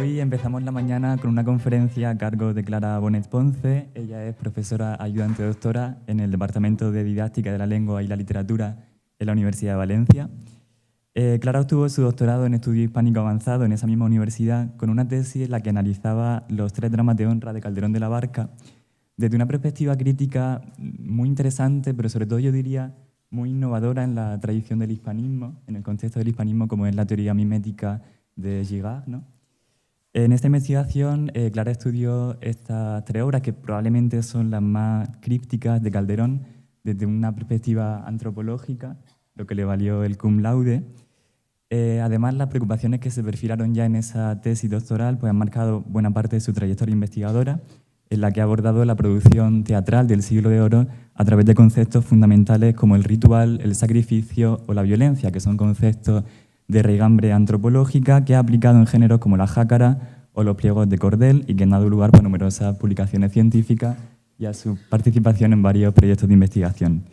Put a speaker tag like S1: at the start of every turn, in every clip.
S1: Hoy empezamos la mañana con una conferencia a cargo de Clara Bonet Ponce. Ella es profesora ayudante doctora en el Departamento de Didáctica de la Lengua y la Literatura en la Universidad de Valencia. Clara obtuvo su doctorado en estudio hispánico avanzado en esa misma universidad con una tesis en la que analizaba los 3 dramas de honra de Calderón de la Barca desde una perspectiva crítica muy interesante, pero sobre todo yo diría muy innovadora en la tradición del hispanismo, en el contexto del hispanismo como es la teoría mimética de Girard, ¿no? En esta investigación, Clara estudió estas 3 obras que probablemente son las más crípticas de Calderón desde una perspectiva antropológica, lo que le valió el cum laude. Además, las preocupaciones que se perfilaron ya en esa tesis doctoral pues, han marcado buena parte de su trayectoria investigadora, en la que ha abordado la producción teatral del siglo de oro a través de conceptos fundamentales como el ritual, el sacrificio o la violencia, que son conceptos de raigambre antropológica que ha aplicado en géneros como la jácara o los pliegos de cordel y que han dado lugar a numerosas publicaciones científicas y a su participación en varios proyectos de investigación.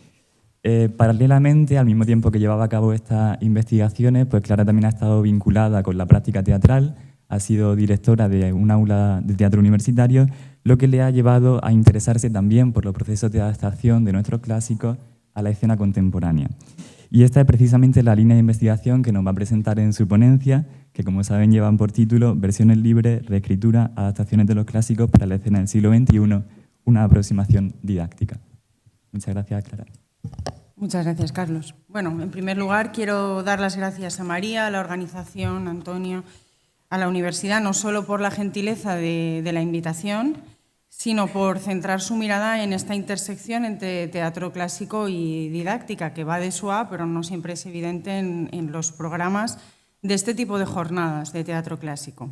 S1: Paralelamente, al mismo tiempo que llevaba a cabo estas investigaciones, pues Clara también ha estado vinculada con la práctica teatral, ha sido directora de un aula de teatro universitario, lo que le ha llevado a interesarse también por los procesos de adaptación de nuestros clásicos a la escena contemporánea. Y esta es precisamente la línea de investigación que nos va a presentar en su ponencia, que como saben llevan por título Versiones libres, reescritura, adaptaciones de los clásicos para la escena del siglo XXI, una aproximación didáctica. Muchas gracias, Clara.
S2: Muchas gracias, Carlos. Bueno, en primer lugar quiero dar las gracias a María, a la organización, a Antonio, a la universidad, no solo por la gentileza de la invitación, sino por centrar su mirada en esta intersección entre teatro clásico y didáctica, que va de SUA, pero no siempre es evidente en los programas de este tipo de jornadas de teatro clásico.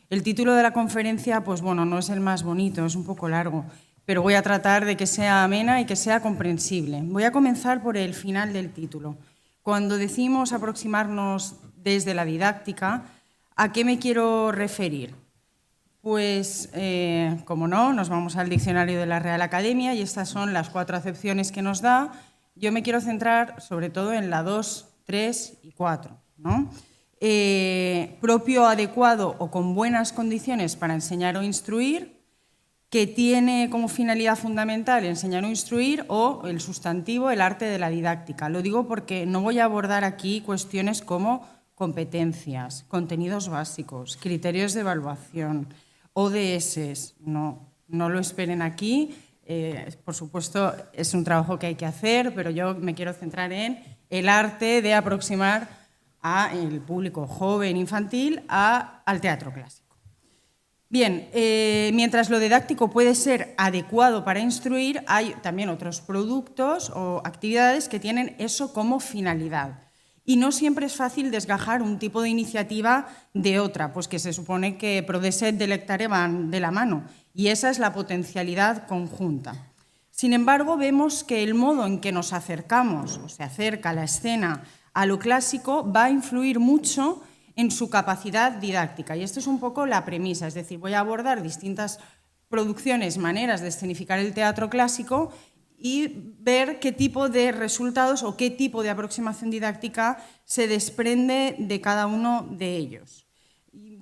S2: El título de la conferencia, pues bueno, no es el más bonito, es un poco largo, pero voy a tratar de que sea amena y que sea comprensible. Voy a comenzar por el final del título. Cuando decimos aproximarnos desde la didáctica, ¿a qué me quiero referir? Pues, como no, nos vamos al diccionario de la Real Academia y estas son las 4 acepciones que nos da. Yo me quiero centrar sobre todo en la 2, 3 y 4, ¿no? Propio, adecuado o con buenas condiciones para enseñar o instruir, que tiene como finalidad fundamental enseñar o instruir, o el sustantivo, el arte de la didáctica. Lo digo porque no voy a abordar aquí cuestiones como competencias, contenidos básicos, criterios de evaluación, ODS, no lo esperen aquí. Por supuesto, es un trabajo que hay que hacer, pero yo me quiero centrar en el arte de aproximar al público joven, infantil, al teatro clásico. Bien, mientras lo didáctico puede ser adecuado para instruir, hay también otros productos o actividades que tienen eso como finalidad. Y no siempre es fácil desgajar un tipo de iniciativa de otra, pues que se supone que prodecet delectare van de la mano, y esa es la potencialidad conjunta. Sin embargo, vemos que el modo en que nos acercamos o se acerca la escena a lo clásico va a influir mucho en su capacidad didáctica. Y esto es un poco la premisa, es decir, voy a abordar distintas producciones, maneras de escenificar el teatro clásico y ver qué tipo de resultados o qué tipo de aproximación didáctica se desprende de cada uno de ellos.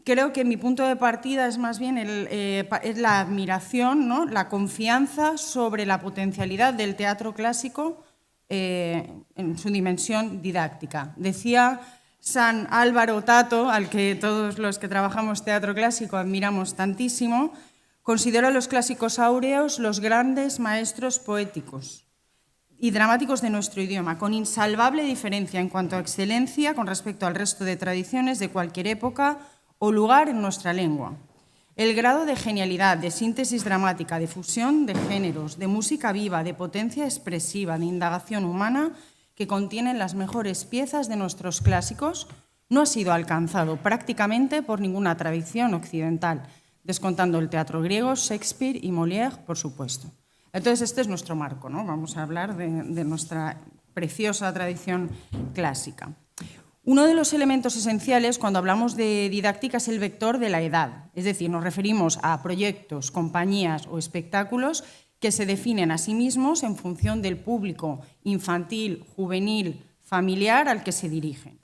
S2: Creo que mi punto de partida es más bien es la admiración, ¿no? La confianza sobre la potencialidad del teatro clásico en su dimensión didáctica. Decía San Álvaro Tato, al que todos los que trabajamos teatro clásico admiramos tantísimo, considero a los clásicos áureos los grandes maestros poéticos y dramáticos de nuestro idioma, con insalvable diferencia en cuanto a excelencia con respecto al resto de tradiciones de cualquier época o lugar en nuestra lengua. El grado de genialidad, de síntesis dramática, de fusión de géneros, de música viva, de potencia expresiva, de indagación humana que contienen las mejores piezas de nuestros clásicos, no ha sido alcanzado prácticamente por ninguna tradición occidental, descontando el teatro griego, Shakespeare y Molière, por supuesto. Entonces, este es nuestro marco, ¿no? Vamos a hablar de nuestra preciosa tradición clásica. Uno de los elementos esenciales cuando hablamos de didáctica es el vector de la edad, es decir, nos referimos a proyectos, compañías o espectáculos que se definen a sí mismos en función del público infantil, juvenil, familiar al que se dirigen.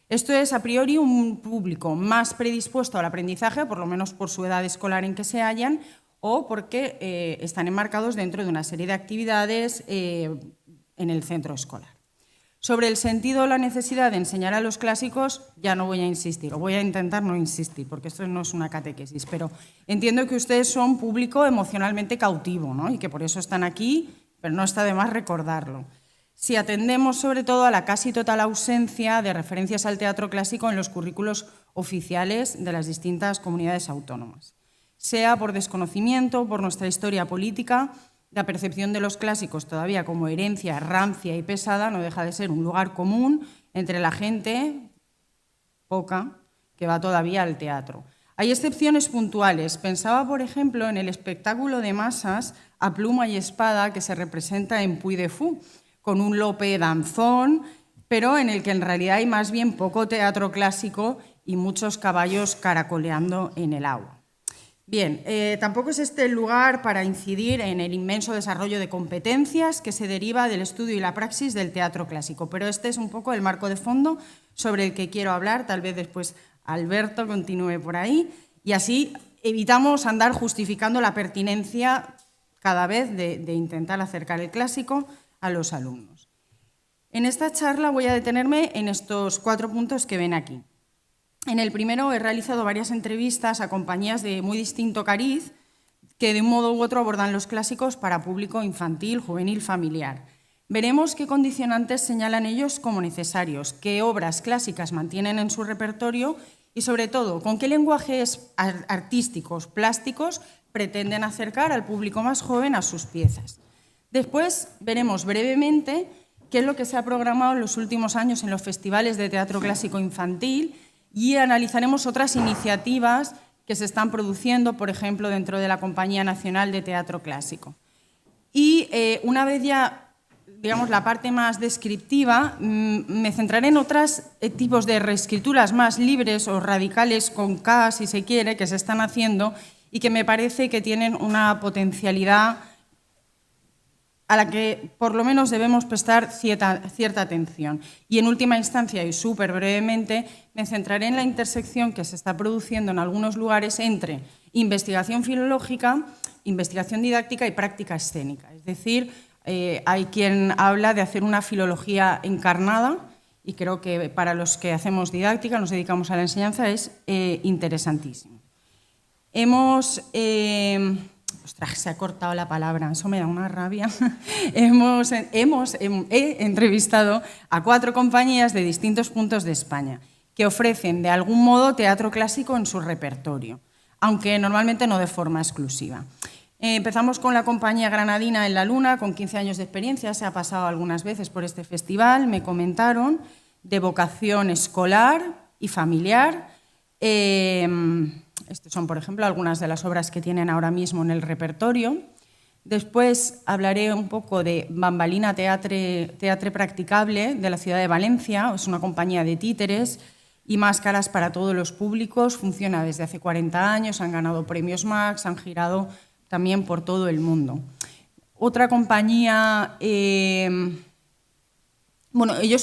S2: Esto es, a priori, un público más predispuesto al aprendizaje, por lo menos por su edad escolar en que se hallan, o porque están enmarcados dentro de una serie de actividades en el centro escolar. Sobre el sentido o la necesidad de enseñar a los clásicos, ya no voy a insistir, o voy a intentar no insistir, porque esto no es una catequesis, pero entiendo que ustedes son público emocionalmente cautivo, ¿no? Y que por eso están aquí, pero no está de más recordarlo. Si atendemos sobre todo a la casi total ausencia de referencias al teatro clásico en los currículos oficiales de las distintas comunidades autónomas, sea por desconocimiento, por nuestra historia política. La percepción de los clásicos todavía como herencia rancia y pesada no deja de ser un lugar común entre la gente, poca, que va todavía al teatro. Hay excepciones puntuales. Pensaba, por ejemplo, en el espectáculo de masas a pluma y espada que se representa en Puy de Fou, con un Lope danzón, pero en el que en realidad hay más bien poco teatro clásico y muchos caballos caracoleando en el agua. Bien, tampoco es este el lugar para incidir en el inmenso desarrollo de competencias que se deriva del estudio y la praxis del teatro clásico, pero este es un poco el marco de fondo sobre el que quiero hablar, tal vez después Alberto continúe por ahí, y así evitamos andar justificando la pertinencia cada vez de intentar acercar el clásico a los alumnos. En esta charla voy a detenerme en estos 4 puntos que ven aquí. En el primero he realizado varias entrevistas a compañías de muy distinto cariz que de un modo u otro abordan los clásicos para público infantil, juvenil, familiar. Veremos qué condicionantes señalan ellos como necesarios, qué obras clásicas mantienen en su repertorio y, sobre todo, con qué lenguajes artísticos, plásticos pretenden acercar al público más joven a sus piezas. Después veremos brevemente qué es lo que se ha programado en los últimos años en los festivales de teatro clásico infantil y analizaremos otras iniciativas que se están produciendo, por ejemplo, dentro de la Compañía Nacional de Teatro Clásico. Y una vez ya, digamos, la parte más descriptiva, me centraré en otros tipos de reescrituras más libres o radicales, con K, si se quiere, que se están haciendo y que me parece que tienen una potencialidad a la que por lo menos debemos prestar cierta atención. Y en última instancia, y súper brevemente, me centraré en la intersección que se está produciendo en algunos lugares entre investigación filológica, investigación didáctica y práctica escénica. Es decir, hay quien habla de hacer una filología encarnada y creo que para los que hacemos didáctica, nos dedicamos a la enseñanza, es interesantísimo. Ostras, se ha cortado la palabra, eso me da una rabia. He entrevistado a 4 compañías de distintos puntos de España que ofrecen de algún modo teatro clásico en su repertorio, aunque normalmente no de forma exclusiva. Empezamos con la compañía granadina En la Luna, con 15 años de experiencia, se ha pasado algunas veces por este festival, me comentaron, de vocación escolar y familiar. Estas son, por ejemplo, algunas de las obras que tienen ahora mismo en el repertorio. Después hablaré un poco de Bambalina Teatre Practicable, de la ciudad de Valencia. Es una compañía de títeres y máscaras para todos los públicos. Funciona desde hace 40 años, han ganado premios Max, han girado también por todo el mundo. Otra compañía, ellos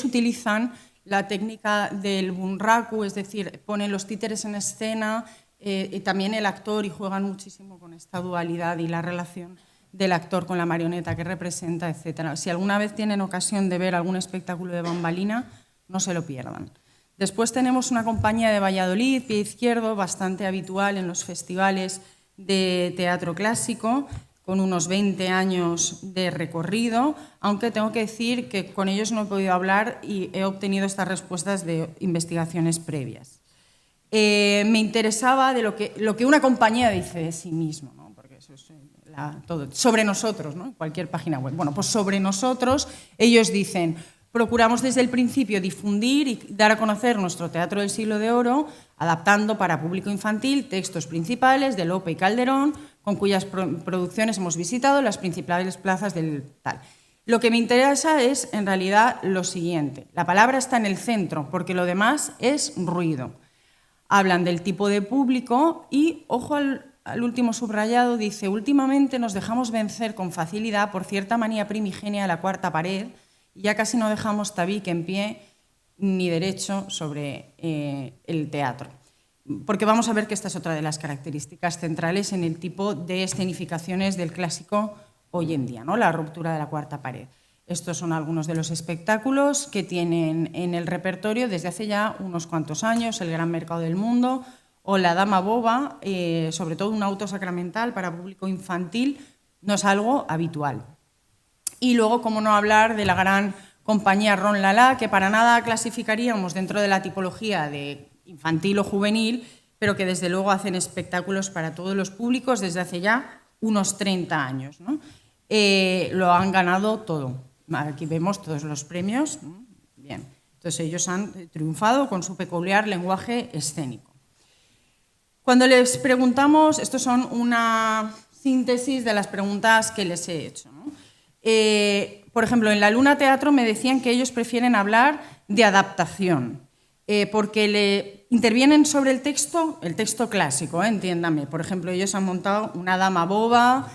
S2: utilizan la técnica del bunraku, es decir, ponen los títeres en escena, y también el actor, y juegan muchísimo con esta dualidad y la relación del actor con la marioneta que representa, etc. Si alguna vez tienen ocasión de ver algún espectáculo de Bambalina, no se lo pierdan. Después tenemos una compañía de Valladolid, Pie Izquierdo, bastante habitual en los festivales de teatro clásico, con unos 20 años de recorrido, aunque tengo que decir que con ellos no he podido hablar y he obtenido estas respuestas de investigaciones previas. Me interesaba de lo que una compañía dice de sí mismo, ¿no? Porque eso es todo, sobre nosotros, ¿no? Cualquier página web. Bueno, pues sobre nosotros ellos dicen: procuramos desde el principio difundir y dar a conocer nuestro teatro del siglo de oro, adaptando para público infantil textos principales de Lope y Calderón, con cuyas producciones hemos visitado las principales plazas del tal. Lo que me interesa es, en realidad, lo siguiente. La palabra está en el centro, porque lo demás es ruido. Hablan del tipo de público y, ojo al último subrayado, dice: últimamente nos dejamos vencer con facilidad por cierta manía primigenia de la cuarta pared y ya casi no dejamos tabique en pie ni derecho sobre el teatro. Porque vamos a ver que esta es otra de las características centrales en el tipo de escenificaciones del clásico hoy en día, ¿no? La ruptura de la cuarta pared. Estos son algunos de los espectáculos que tienen en el repertorio desde hace ya unos cuantos años: El Gran Mercado del Mundo o La Dama Boba, sobre todo un auto sacramental para público infantil, no es algo habitual. Y luego, cómo no hablar de la gran compañía Ron La La, que para nada clasificaríamos dentro de la tipología de infantil o juvenil, pero que desde luego hacen espectáculos para todos los públicos desde hace ya unos 30 años, ¿no? Lo han ganado todo. Aquí vemos todos los premios. Bien. Entonces ellos han triunfado con su peculiar lenguaje escénico. Cuando les preguntamos, estos son una síntesis de las preguntas que les he hecho, ¿no? Por ejemplo, en la Luna Teatro me decían que ellos prefieren hablar de adaptación, porque intervienen sobre el texto clásico, entiéndame. Por ejemplo, ellos han montado Una Dama Boba,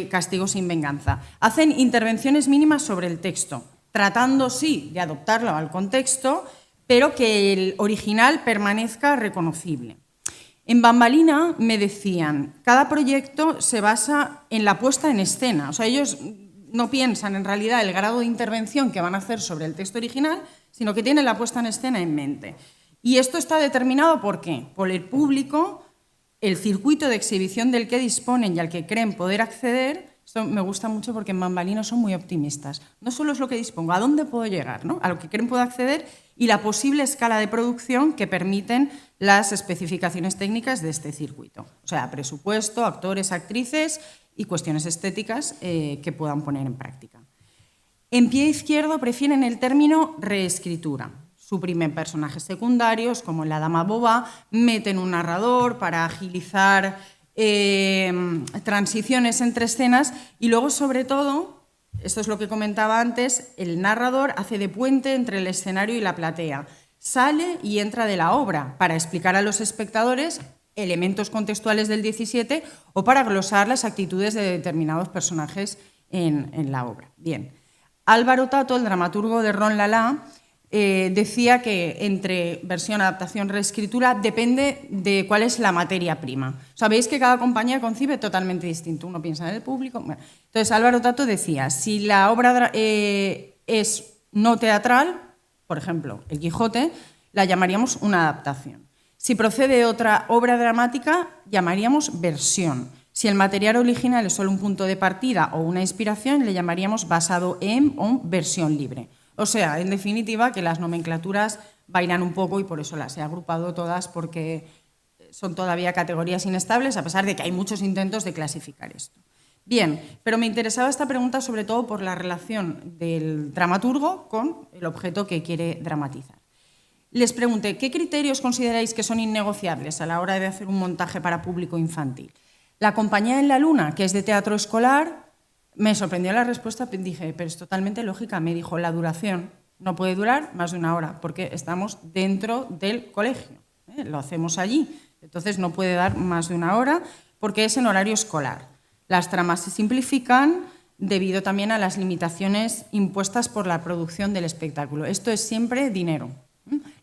S2: Castigo sin venganza. Hacen intervenciones mínimas sobre el texto, tratando, sí, de adoptarlo al contexto, pero que el original permanezca reconocible. En Bambalina me decían, cada proyecto se basa en la puesta en escena. O sea, ellos no piensan en realidad el grado de intervención que van a hacer sobre el texto original, sino que tienen la puesta en escena en mente. Y esto está determinado ¿por qué? Por el público, el circuito de exhibición del que disponen y al que creen poder acceder. Esto me gusta mucho porque en Bambalina son muy optimistas. No solo es lo que dispongo, ¿a dónde puedo llegar, ¿no? A lo que creen poder acceder y la posible escala de producción que permiten las especificaciones técnicas de este circuito. O sea, presupuesto, actores, actrices y cuestiones estéticas que puedan poner en práctica. En Pie Izquierdo prefieren el término reescritura. Suprimen personajes secundarios, como en La Dama Boba, meten un narrador para agilizar transiciones entre escenas y luego, sobre todo, esto es lo que comentaba antes, el narrador hace de puente entre el escenario y la platea. Sale y entra de la obra para explicar a los espectadores elementos contextuales del 17 o para glosar las actitudes de determinados personajes en la obra. Bien. Álvaro Tato, el dramaturgo de Ron La La, decía que entre versión, adaptación, reescritura depende de cuál es la materia prima. Sabéis que cada compañía concibe totalmente distinto. Uno piensa en el público. Bueno, entonces, Álvaro Tato decía, si la obra es no teatral, por ejemplo, El Quijote, la llamaríamos una adaptación. Si procede otra obra dramática, llamaríamos versión. Si el material original es solo un punto de partida o una inspiración, le llamaríamos basado en o versión libre. O sea, en definitiva, que las nomenclaturas bailan un poco y por eso las he agrupado todas, porque son todavía categorías inestables, a pesar de que hay muchos intentos de clasificar esto. Bien, pero me interesaba esta pregunta sobre todo por la relación del dramaturgo con el objeto que quiere dramatizar. Les pregunté, ¿qué criterios consideráis que son innegociables a la hora de hacer un montaje para público infantil? La compañía en la Luna, que es de teatro escolar, me sorprendió la respuesta, dije, pero es totalmente lógica. Me dijo, la duración no puede durar más de 1 hora, porque estamos dentro del colegio, lo hacemos allí. Entonces no puede dar más de 1 hora, porque es en horario escolar. Las tramas se simplifican debido también a las limitaciones impuestas por la producción del espectáculo. Esto es siempre dinero.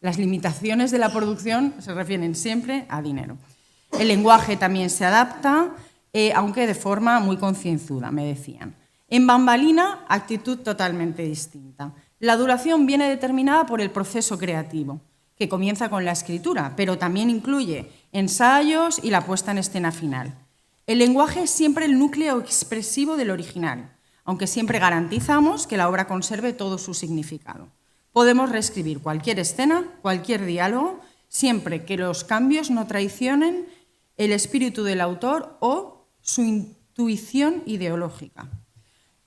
S2: Las limitaciones de la producción se refieren siempre a dinero. El lenguaje también se adapta, aunque de forma muy concienzuda, me decían. En Bambalina, actitud totalmente distinta. La duración viene determinada por el proceso creativo, que comienza con la escritura, pero también incluye ensayos y la puesta en escena final. El lenguaje es siempre el núcleo expresivo del original, aunque siempre garantizamos que la obra conserve todo su significado. Podemos reescribir cualquier escena, cualquier diálogo, siempre que los cambios no traicionen el espíritu del autor o su intuición ideológica.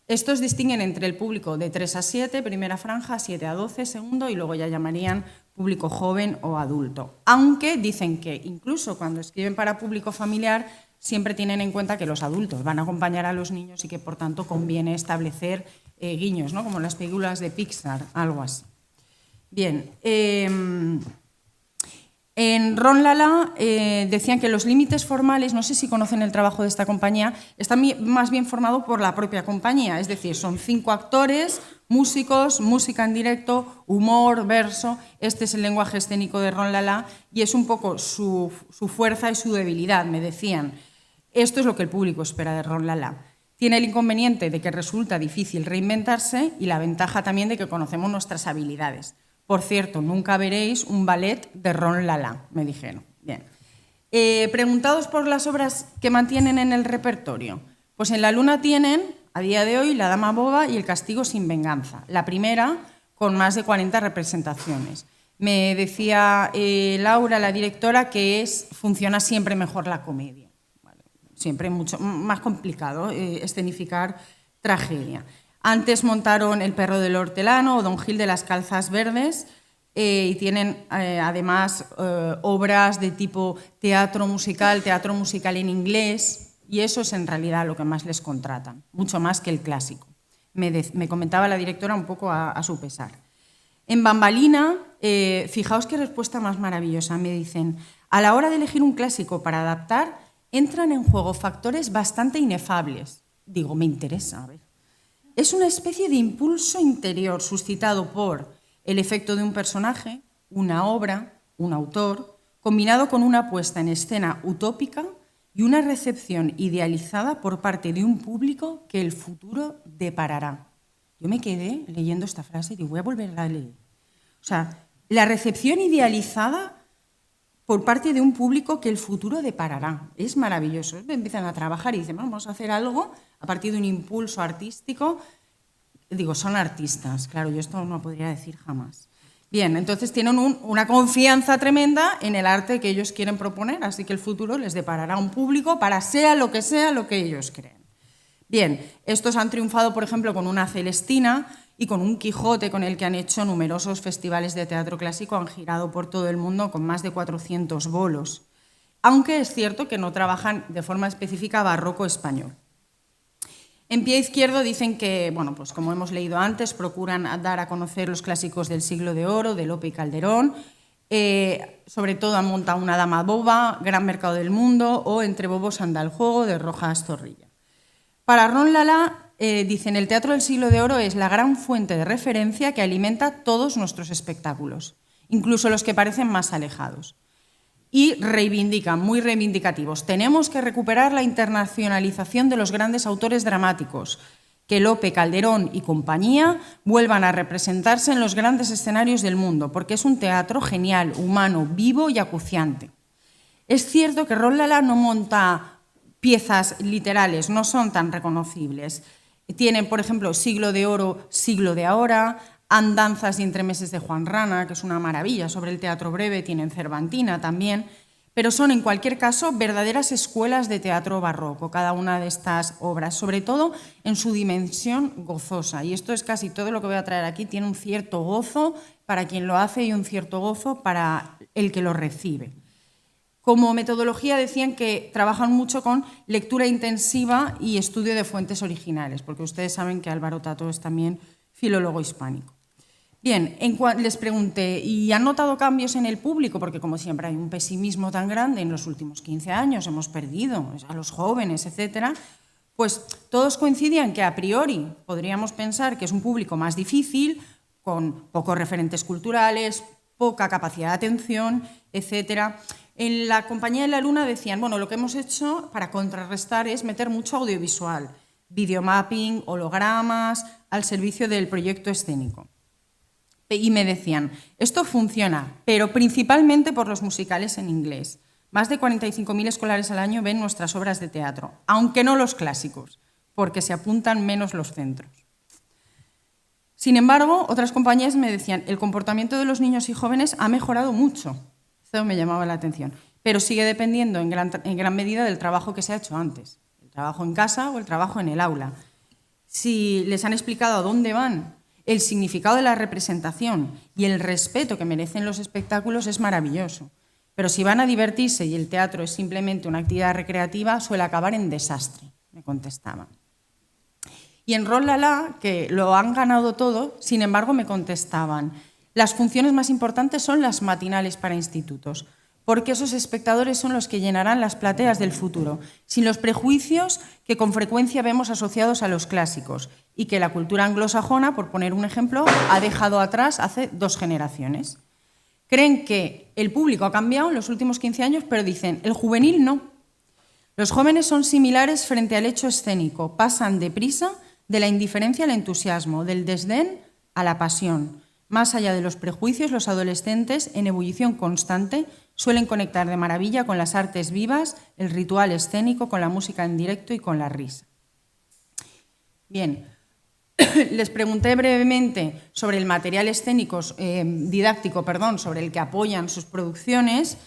S2: Estos distinguen entre el público de 3 a 7, primera franja, 7 a 12, segundo, y luego ya llamarían público joven o adulto. Aunque dicen que incluso cuando escriben para público familiar siempre tienen en cuenta que los adultos van a acompañar a los niños y que por tanto conviene establecer guiños, ¿no? Como las películas de Pixar, algo así. Bien, En Ron Lala decían que los límites formales, no sé si conocen el trabajo de esta compañía, está más bien formado por la propia compañía, es decir, son 5 actores, músicos, música en directo, humor, verso. Este es el lenguaje escénico de Ron Lala y es un poco su fuerza y su debilidad, me decían. Esto es lo que el público espera de Ron Lala. Tiene el inconveniente de que resulta difícil reinventarse y la ventaja también de que conocemos nuestras habilidades. Por cierto, nunca veréis un ballet de Ron Lala, me dijeron. Bien. Preguntados por las obras que mantienen en el repertorio. Pues en La Luna tienen, a día de hoy, La Dama Boba y El Castigo sin venganza. La primera, con más de 40 representaciones. Me decía Laura, la directora, que funciona siempre mejor la comedia. Vale, siempre mucho más complicado escenificar tragedia. Antes montaron El perro del hortelano o Don Gil de las calzas verdes y tienen además obras de tipo teatro musical en inglés, y eso es en realidad lo que más les contratan, mucho más que el clásico. Me comentaba la directora un poco a su pesar. En Bambalina, fijaos qué respuesta más maravillosa, me dicen, a la hora de elegir un clásico para adaptar, entran en juego factores bastante inefables. Digo, me interesa, a ver. Es una especie de impulso interior suscitado por el efecto de un personaje, una obra, un autor, combinado con una puesta en escena utópica y una recepción idealizada por parte de un público que el futuro deparará. Yo me quedé leyendo esta frase y digo, voy a volverla a leer. O sea, la recepción idealizada por parte de un público que el futuro deparará. Es maravilloso. Empiezan a trabajar y dicen, vamos a hacer algo a partir de un impulso artístico. Digo, son artistas. Claro, yo esto no lo podría decir jamás. Bien, entonces tienen una confianza tremenda en el arte que ellos quieren proponer, así que el futuro les deparará un público para sea lo que ellos creen. Bien, estos han triunfado, por ejemplo, con una Celestina y con un Quijote con el que han hecho numerosos festivales de teatro clásico, han girado por todo el mundo con más de 400 bolos, aunque es cierto que no trabajan de forma específica barroco español. En Pie Izquierdo dicen que, bueno, pues como hemos leído antes, procuran dar a conocer los clásicos del Siglo de Oro, de Lope y Calderón, sobre todo han montado Una Dama Boba, Gran Mercado del Mundo o Entre Bobos anda el juego, de Rojas Zorrilla. Para Ron Lala, dicen, el teatro del Siglo de Oro es la gran fuente de referencia que alimenta todos nuestros espectáculos, incluso los que parecen más alejados. Y reivindican, muy reivindicativos, tenemos que recuperar la internacionalización de los grandes autores dramáticos, que Lope, Calderón y compañía vuelvan a representarse en los grandes escenarios del mundo, porque es un teatro genial, humano, vivo y acuciante. Es cierto que Ron Lala no monta piezas literales, no son tan reconocibles. Tienen, por ejemplo, Siglo de Oro, Siglo de Ahora, Andanzas y Entremeses de Juan Rana, que es una maravilla sobre el teatro breve, tienen Cervantina también, pero son en cualquier caso verdaderas escuelas de teatro barroco, cada una de estas obras, sobre todo en su dimensión gozosa. Y esto es casi todo lo que voy a traer aquí, tiene un cierto gozo para quien lo hace y un cierto gozo para el que lo recibe. Como metodología decían que trabajan mucho con lectura intensiva y estudio de fuentes originales, porque ustedes saben que Álvaro Tato es también filólogo hispánico. Bien, les pregunté, ¿y han notado cambios en el público? Porque como siempre hay un pesimismo tan grande en los últimos 15 años, hemos perdido a los jóvenes, etcétera. Pues todos coincidían que a priori podríamos pensar que es un público más difícil, con pocos referentes culturales, poca capacidad de atención, etcétera. En la Compañía de la Luna decían, bueno, lo que hemos hecho para contrarrestar es meter mucho audiovisual, videomapping, hologramas, al servicio del proyecto escénico. Y me decían, esto funciona, pero principalmente por los musicales en inglés. Más de 45.000 escolares al año ven nuestras obras de teatro, aunque no los clásicos, porque se apuntan menos los centros. Sin embargo, otras compañías me decían, el comportamiento de los niños y jóvenes ha mejorado mucho. Esto me llamaba la atención, pero sigue dependiendo en gran medida del trabajo que se ha hecho antes, el trabajo en casa o el trabajo en el aula. Si les han explicado a dónde van, el significado de la representación y el respeto que merecen los espectáculos es maravilloso, pero si van a divertirse y el teatro es simplemente una actividad recreativa, suele acabar en desastre, me contestaban. Y en Ron Lala, que lo han ganado todo, sin embargo me contestaban, las funciones más importantes son las matinales para institutos, porque esos espectadores son los que llenarán las plateas del futuro, sin los prejuicios que con frecuencia vemos asociados a los clásicos y que la cultura anglosajona, por poner un ejemplo, ha dejado atrás hace 2 generaciones. Creen que el público ha cambiado en los últimos 15 años, pero dicen, el juvenil no. Los jóvenes son similares frente al hecho escénico, pasan deprisa de la indiferencia al entusiasmo, del desdén a la pasión. Más allá de los prejuicios, los adolescentes, en ebullición constante, suelen conectar de maravilla con las artes vivas, el ritual escénico, con la música en directo y con la risa. Bien, les pregunté brevemente sobre el material escénico, didáctico, sobre el que apoyan sus producciones.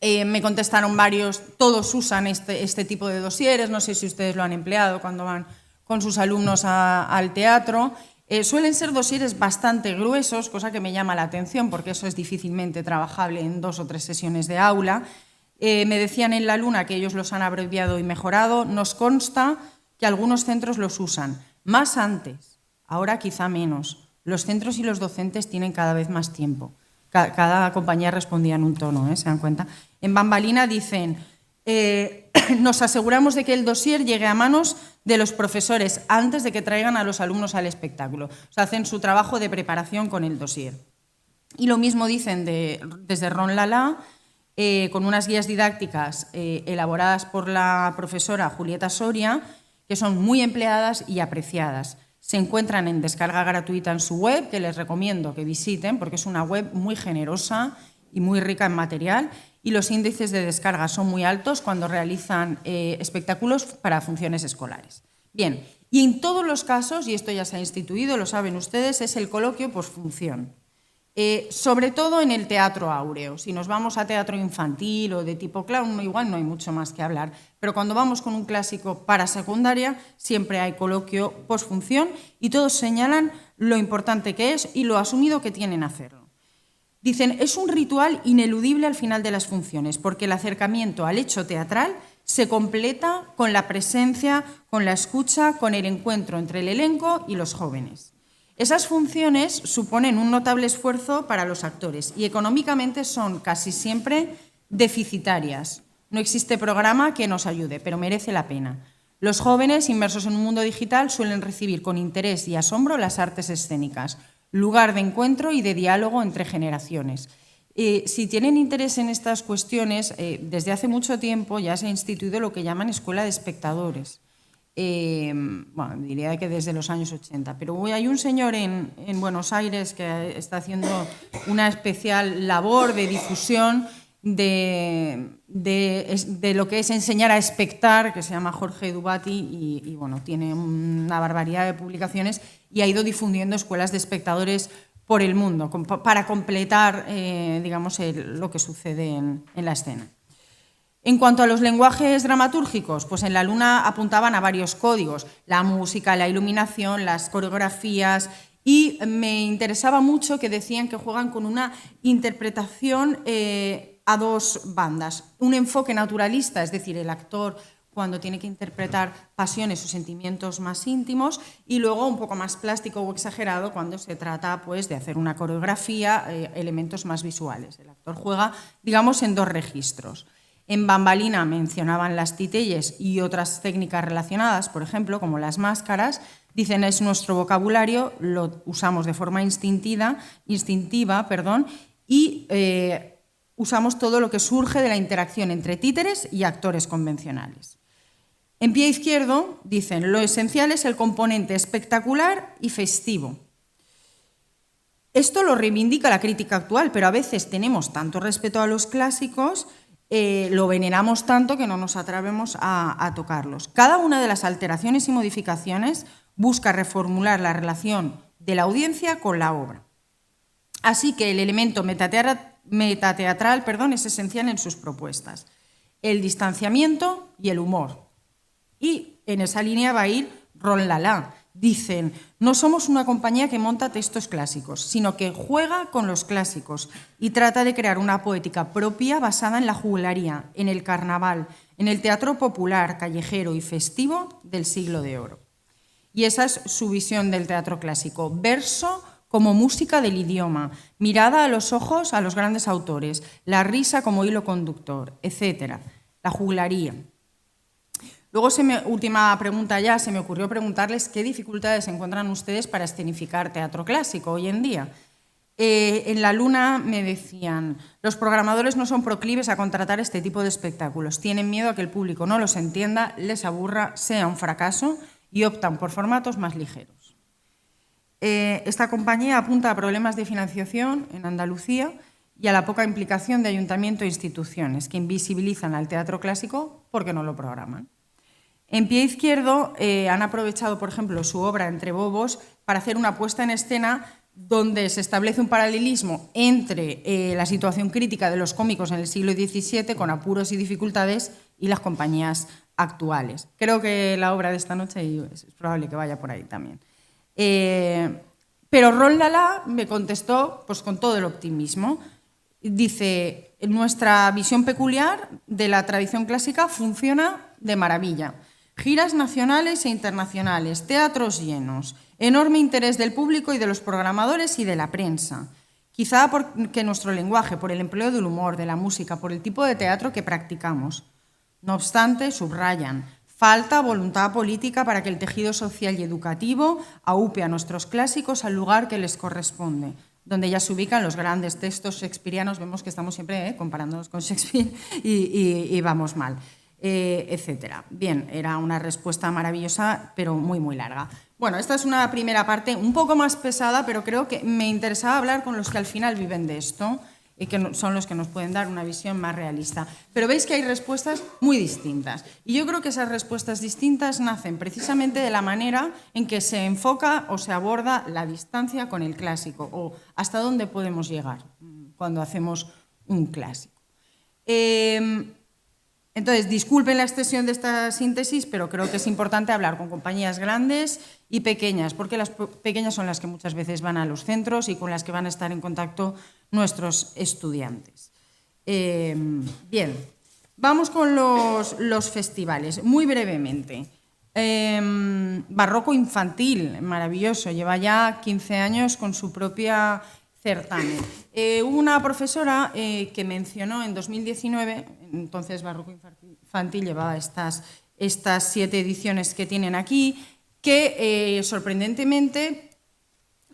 S2: Me contestaron varios, todos usan este tipo de dosieres, no sé si ustedes lo han empleado cuando van con sus alumnos al teatro. Suelen ser dosieres bastante gruesos, cosa que me llama la atención porque eso es difícilmente trabajable en 2 o 3 sesiones de aula. Me decían en La Luna que ellos los han abreviado y mejorado. Nos consta que algunos centros los usan más antes, ahora quizá menos. Los centros y los docentes tienen cada vez más tiempo. Cada compañía respondía en un tono, ¿se dan cuenta? En Bambalina dicen, nos aseguramos de que el dossier llegue a manos de los profesores antes de que traigan a los alumnos al espectáculo. O sea, hacen su trabajo de preparación con el dossier. Y lo mismo dicen desde Ron Lala, con unas guías didácticas elaboradas por la profesora Julieta Soria, que son muy empleadas y apreciadas. Se encuentran en descarga gratuita en su web, que les recomiendo que visiten, porque es una web muy generosa y muy rica en material, y los índices de descarga son muy altos cuando realizan espectáculos para funciones escolares. Bien, y en todos los casos, y esto ya se ha instituido, lo saben ustedes, es el coloquio posfunción. Sobre todo en el teatro áureo. Si nos vamos a teatro infantil o de tipo clown, igual no hay mucho más que hablar, pero cuando vamos con un clásico para secundaria siempre hay coloquio posfunción y todos señalan lo importante que es y lo asumido que tienen hacerlo. Dicen, es un ritual ineludible al final de las funciones porque el acercamiento al hecho teatral se completa con la presencia, con la escucha, con el encuentro entre el elenco y los jóvenes. Esas funciones suponen un notable esfuerzo para los actores y económicamente son casi siempre deficitarias. No existe programa que nos ayude, pero merece la pena. Los jóvenes, inmersos en un mundo digital, suelen recibir con interés y asombro las artes escénicas, lugar de encuentro y de diálogo entre generaciones. Si tienen interés en estas cuestiones, desde hace mucho tiempo ya se ha instituido lo que llaman escuela de espectadores. Bueno, diría que desde los años 80, pero hay un señor en Buenos Aires que está haciendo una especial labor de difusión de lo que es enseñar a expectar, que se llama Jorge Dubati, y bueno, tiene una barbaridad de publicaciones y ha ido difundiendo escuelas de espectadores por el mundo para completar, digamos, lo que sucede en la escena. En cuanto a los lenguajes dramatúrgicos, pues en La Luna apuntaban a varios códigos, la música, la iluminación, las coreografías, y me interesaba mucho que decían que juegan con una interpretación a 2 bandas. Un enfoque naturalista, es decir, el actor cuando tiene que interpretar pasiones o sentimientos más íntimos, y luego un poco más plástico o exagerado cuando se trata pues, de hacer una coreografía, elementos más visuales. El actor juega, digamos, en 2 registros. En Bambalina mencionaban las titelles y otras técnicas relacionadas, por ejemplo, como las máscaras. Dicen, es nuestro vocabulario, lo usamos de forma instintiva, y usamos todo lo que surge de la interacción entre títeres y actores convencionales. En Pie Izquierdo, dicen, lo esencial es el componente espectacular y festivo. Esto lo reivindica la crítica actual, pero a veces tenemos tanto respeto a los clásicos, lo veneramos tanto que no nos atrevemos a tocarlos. Cada una de las alteraciones y modificaciones busca reformular la relación de la audiencia con la obra. Así que el elemento metateatral, es esencial en sus propuestas. El distanciamiento y el humor. Y en esa línea va a ir Ron Lala. Dicen, no somos una compañía que monta textos clásicos, sino que juega con los clásicos y trata de crear una poética propia basada en la juglaría, en el carnaval, en el teatro popular, callejero y festivo del siglo de oro. Y esa es su visión del teatro clásico, verso como música del idioma, mirada a los ojos a los grandes autores, la risa como hilo conductor, etc. La juglaría. Luego, última pregunta ya, se me ocurrió preguntarles qué dificultades encuentran ustedes para escenificar teatro clásico hoy en día. En La Luna me decían, los programadores no son proclives a contratar este tipo de espectáculos, tienen miedo a que el público no los entienda, les aburra, sea un fracaso y optan por formatos más ligeros. Esta compañía apunta a problemas de financiación en Andalucía y a la poca implicación de ayuntamiento e instituciones que invisibilizan al teatro clásico porque no lo programan. En Pie Izquierdo han aprovechado, por ejemplo, su obra Entre Bobos para hacer una puesta en escena donde se establece un paralelismo entre la situación crítica de los cómicos en el siglo XVII, con apuros y dificultades, y las compañías actuales. Creo que la obra de esta noche es probable que vaya por ahí también. Pero Ron Lala me contestó pues, con todo el optimismo. Dice, nuestra visión peculiar de la tradición clásica funciona de maravilla. Giras nacionales e internacionales, teatros llenos, enorme interés del público y de los programadores y de la prensa. Quizá porque nuestro lenguaje, por el empleo del humor, de la música, por el tipo de teatro que practicamos. No obstante, subrayan, falta voluntad política para que el tejido social y educativo aupe a nuestros clásicos al lugar que les corresponde, donde ya se ubican los grandes textos shakespearianos. Vemos que estamos siempre comparándonos con Shakespeare y vamos mal. Etcétera. Bien, era una respuesta maravillosa, pero muy, muy larga. Bueno, esta es una primera parte un poco más pesada, pero creo que me interesaba hablar con los que al final viven de esto y que son los que nos pueden dar una visión más realista. Pero veis que hay respuestas muy distintas. Y yo creo que esas respuestas distintas nacen precisamente de la manera en que se enfoca o se aborda la distancia con el clásico, o hasta dónde podemos llegar cuando hacemos un clásico. Entonces, disculpen la extensión de esta síntesis, pero creo que es importante hablar con compañías grandes y pequeñas, porque las pequeñas son las que muchas veces van a los centros y con las que van a estar en contacto nuestros estudiantes. Bien, vamos con los festivales, muy brevemente. Barroco Infantil, maravilloso, lleva ya 15 años con su propia certamen. Hubo una profesora que mencionó en 2019, entonces Barroco Infantil llevaba estas 7 ediciones que tienen aquí, que sorprendentemente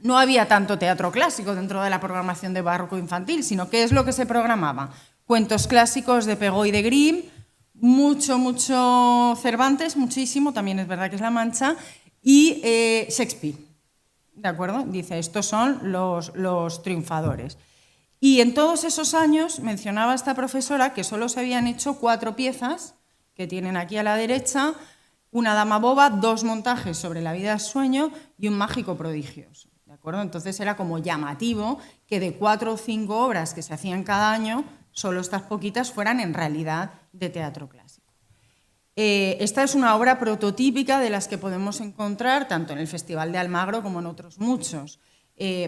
S2: no había tanto teatro clásico dentro de la programación de Barroco Infantil, sino que es lo que se programaba. Cuentos clásicos de Pegó y de Grimm, mucho Cervantes, muchísimo, también es verdad que es La Mancha, y Shakespeare. ¿De acuerdo? Dice, estos son los triunfadores. Y en todos esos años mencionaba esta profesora que solo se habían hecho 4 piezas, que tienen aquí a la derecha, Una dama boba, 2 montajes sobre la vida de sueño y Un mágico prodigioso. ¿De acuerdo? Entonces era como llamativo que de 4 o 5 obras que se hacían cada año, solo estas poquitas fueran en realidad de teatro clásico. Esta es una obra prototípica de las que podemos encontrar tanto en el Festival de Almagro como en otros muchos,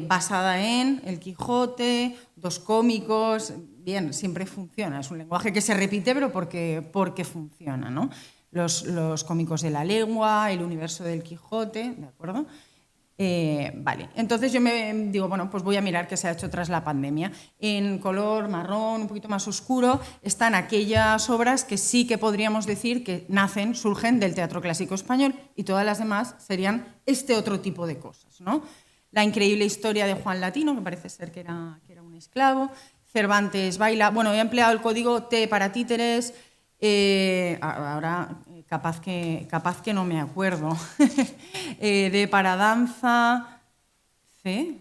S2: basada en El Quijote, 2 cómicos. Bien, siempre funciona, es un lenguaje que se repite, pero porque funciona, ¿no? Los cómicos de la legua, el universo del Quijote, ¿de acuerdo? Vale, entonces yo me digo, bueno, pues voy a mirar qué se ha hecho tras la pandemia. En color marrón, un poquito más oscuro, están aquellas obras que sí que podríamos decir que surgen del teatro clásico español, y todas las demás serían este otro tipo de cosas, ¿no? La increíble historia de Juan Latino, que parece ser que era un esclavo. Cervantes baila. Bueno, he empleado el código T para títeres. Ahora capaz que no me acuerdo. D para danza. C.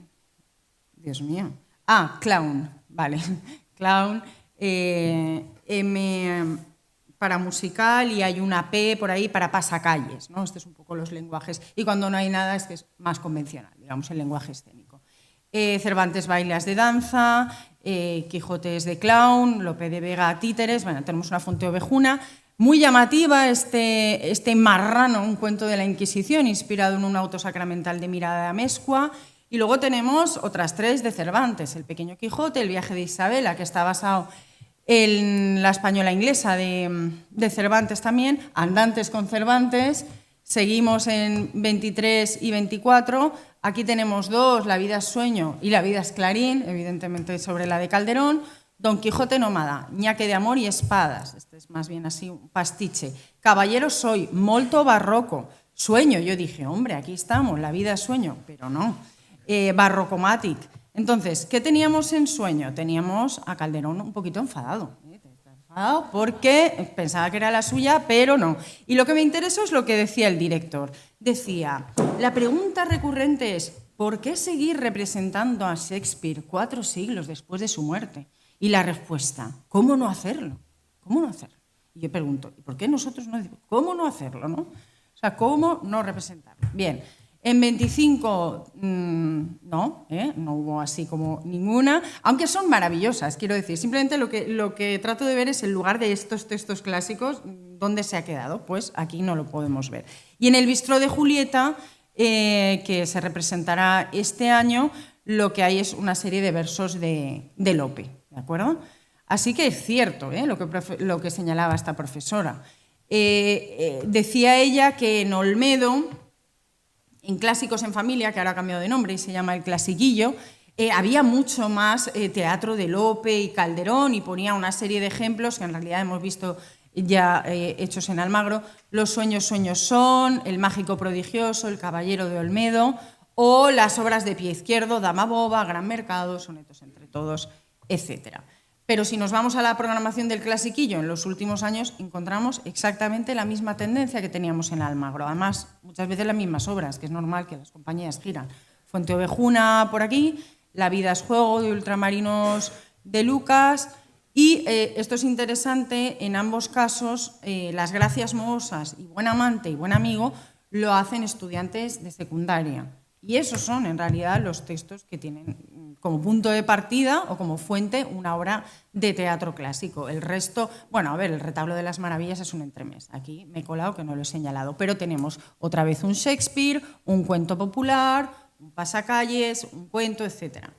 S2: Dios mío. Clown. Vale. Clown. M para musical, y hay una P por ahí para pasacalles, ¿no? Estos son un poco los lenguajes. Y cuando no hay nada es que es más convencional, digamos, el lenguaje escénico. Cervantes bailas de danza, Quijote es de clown, Lope de Vega títeres. Bueno, tenemos una Fonte ovejuna. Muy llamativa este marrano, un cuento de la Inquisición, inspirado en un auto sacramental de Mirada de Amezcua. Y luego tenemos otras 3 de Cervantes, El pequeño Quijote, El viaje de Isabela, que está basado en la española inglesa de Cervantes también, Andantes con Cervantes, Seguimos en 23 y 24. Aquí tenemos dos, La vida es sueño y La vida es clarín, evidentemente sobre la de Calderón. Don Quijote nómada, ñaque de amor y espadas. Este es más bien así un pastiche. Caballero soy, molto barroco. Sueño, yo dije, hombre, aquí estamos, La vida es sueño, pero no. Barrocomatic. Entonces, ¿qué teníamos en Sueño? Teníamos a Calderón un poquito enfadado. Porque pensaba que era la suya, pero no. Y lo que me interesó es lo que decía el director. Decía, la pregunta recurrente es, ¿por qué seguir representando a Shakespeare 4 siglos después de su muerte? Y la respuesta, ¿cómo no hacerlo? ¿Cómo no hacerlo? Y yo pregunto, ¿y por qué nosotros no decimos, cómo no hacerlo, no? O sea, ¿cómo no representarlo? Bien, en 25 no hubo así como ninguna, aunque son maravillosas, quiero decir. Simplemente lo que trato de ver es el lugar de estos textos clásicos, ¿dónde se ha quedado? Pues aquí no lo podemos ver. Y en el Bistró de Julieta, que se representará este año, lo que hay es una serie de versos de Lope, ¿de acuerdo? Así que es cierto lo que señalaba esta profesora. Decía ella que en Olmedo, en Clásicos en Familia, que ahora ha cambiado de nombre y se llama El Clasiquillo, había mucho más teatro de Lope y Calderón, y ponía una serie de ejemplos que en realidad hemos visto ya hechos en Almagro. Los sueños, sueños son, El mágico prodigioso, El caballero de Olmedo, o las obras de Pie Izquierdo, Dama boba, Gran mercado, Sonetos entre todos, etc. Pero si nos vamos a la programación del Clasiquillo, en los últimos años encontramos exactamente la misma tendencia que teníamos en Almagro. Además, muchas veces las mismas obras, que es normal que las compañías giran. Fuente Ovejuna por aquí, La vida es juego de Ultramarinos de Lucas. Y esto es interesante, en ambos casos, Las gracias mohosas y Buen amante y buen amigo lo hacen estudiantes de secundaria. Y esos son, en realidad, los textos que tienen como punto de partida o como fuente una obra de teatro clásico. El resto, bueno, a ver, El retablo de las maravillas es un entremés. Aquí me he colado que no lo he señalado, pero tenemos otra vez un Shakespeare, un cuento popular, un pasacalles, un cuento, etc.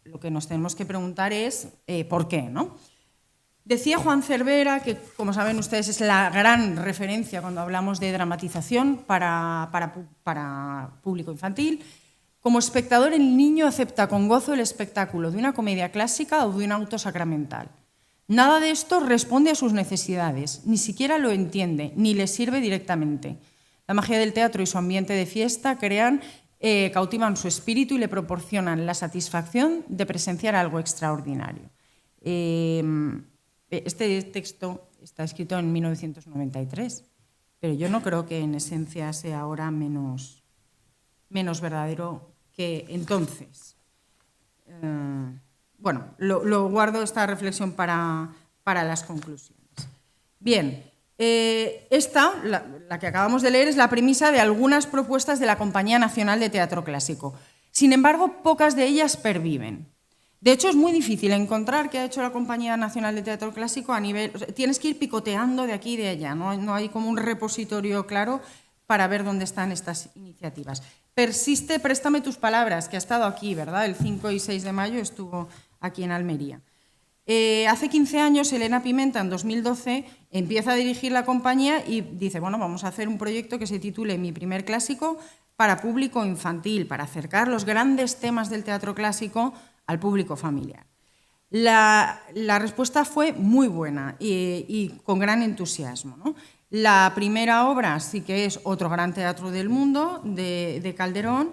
S2: Lo que nos tenemos que preguntar es ¿por qué, no? Decía Juan Cervera, que como saben ustedes es la gran referencia cuando hablamos de dramatización para público infantil, como espectador el niño acepta con gozo el espectáculo de una comedia clásica o de un auto sacramental. Nada de esto responde a sus necesidades, ni siquiera lo entiende, ni le sirve directamente. La magia del teatro y su ambiente de fiesta cautivan su espíritu y le proporcionan la satisfacción de presenciar algo extraordinario. Este texto está escrito en 1993, pero yo no creo que en esencia sea ahora menos verdadero que entonces. Bueno, lo guardo esta reflexión para las conclusiones. Bien, esta, la que acabamos de leer, es la premisa de algunas propuestas de la Compañía Nacional de Teatro Clásico. Sin embargo, pocas de ellas perviven. De hecho, es muy difícil encontrar qué ha hecho la Compañía Nacional de Teatro Clásico a nivel... O sea, tienes que ir picoteando de aquí y de allá, no hay como un repositorio claro para ver dónde están estas iniciativas. Persiste Préstame tus palabras, que ha estado aquí, ¿verdad? El 5 y 6 de mayo estuvo aquí en Almería. Hace 15 años, Elena Pimenta, en 2012, empieza a dirigir la compañía y dice, bueno, vamos a hacer un proyecto que se titule Mi primer clásico para público infantil, para acercar los grandes temas del teatro clásico al público familiar. La respuesta fue muy buena y con gran entusiasmo, ¿no? La primera obra sí que es Otro gran teatro del mundo, de Calderón,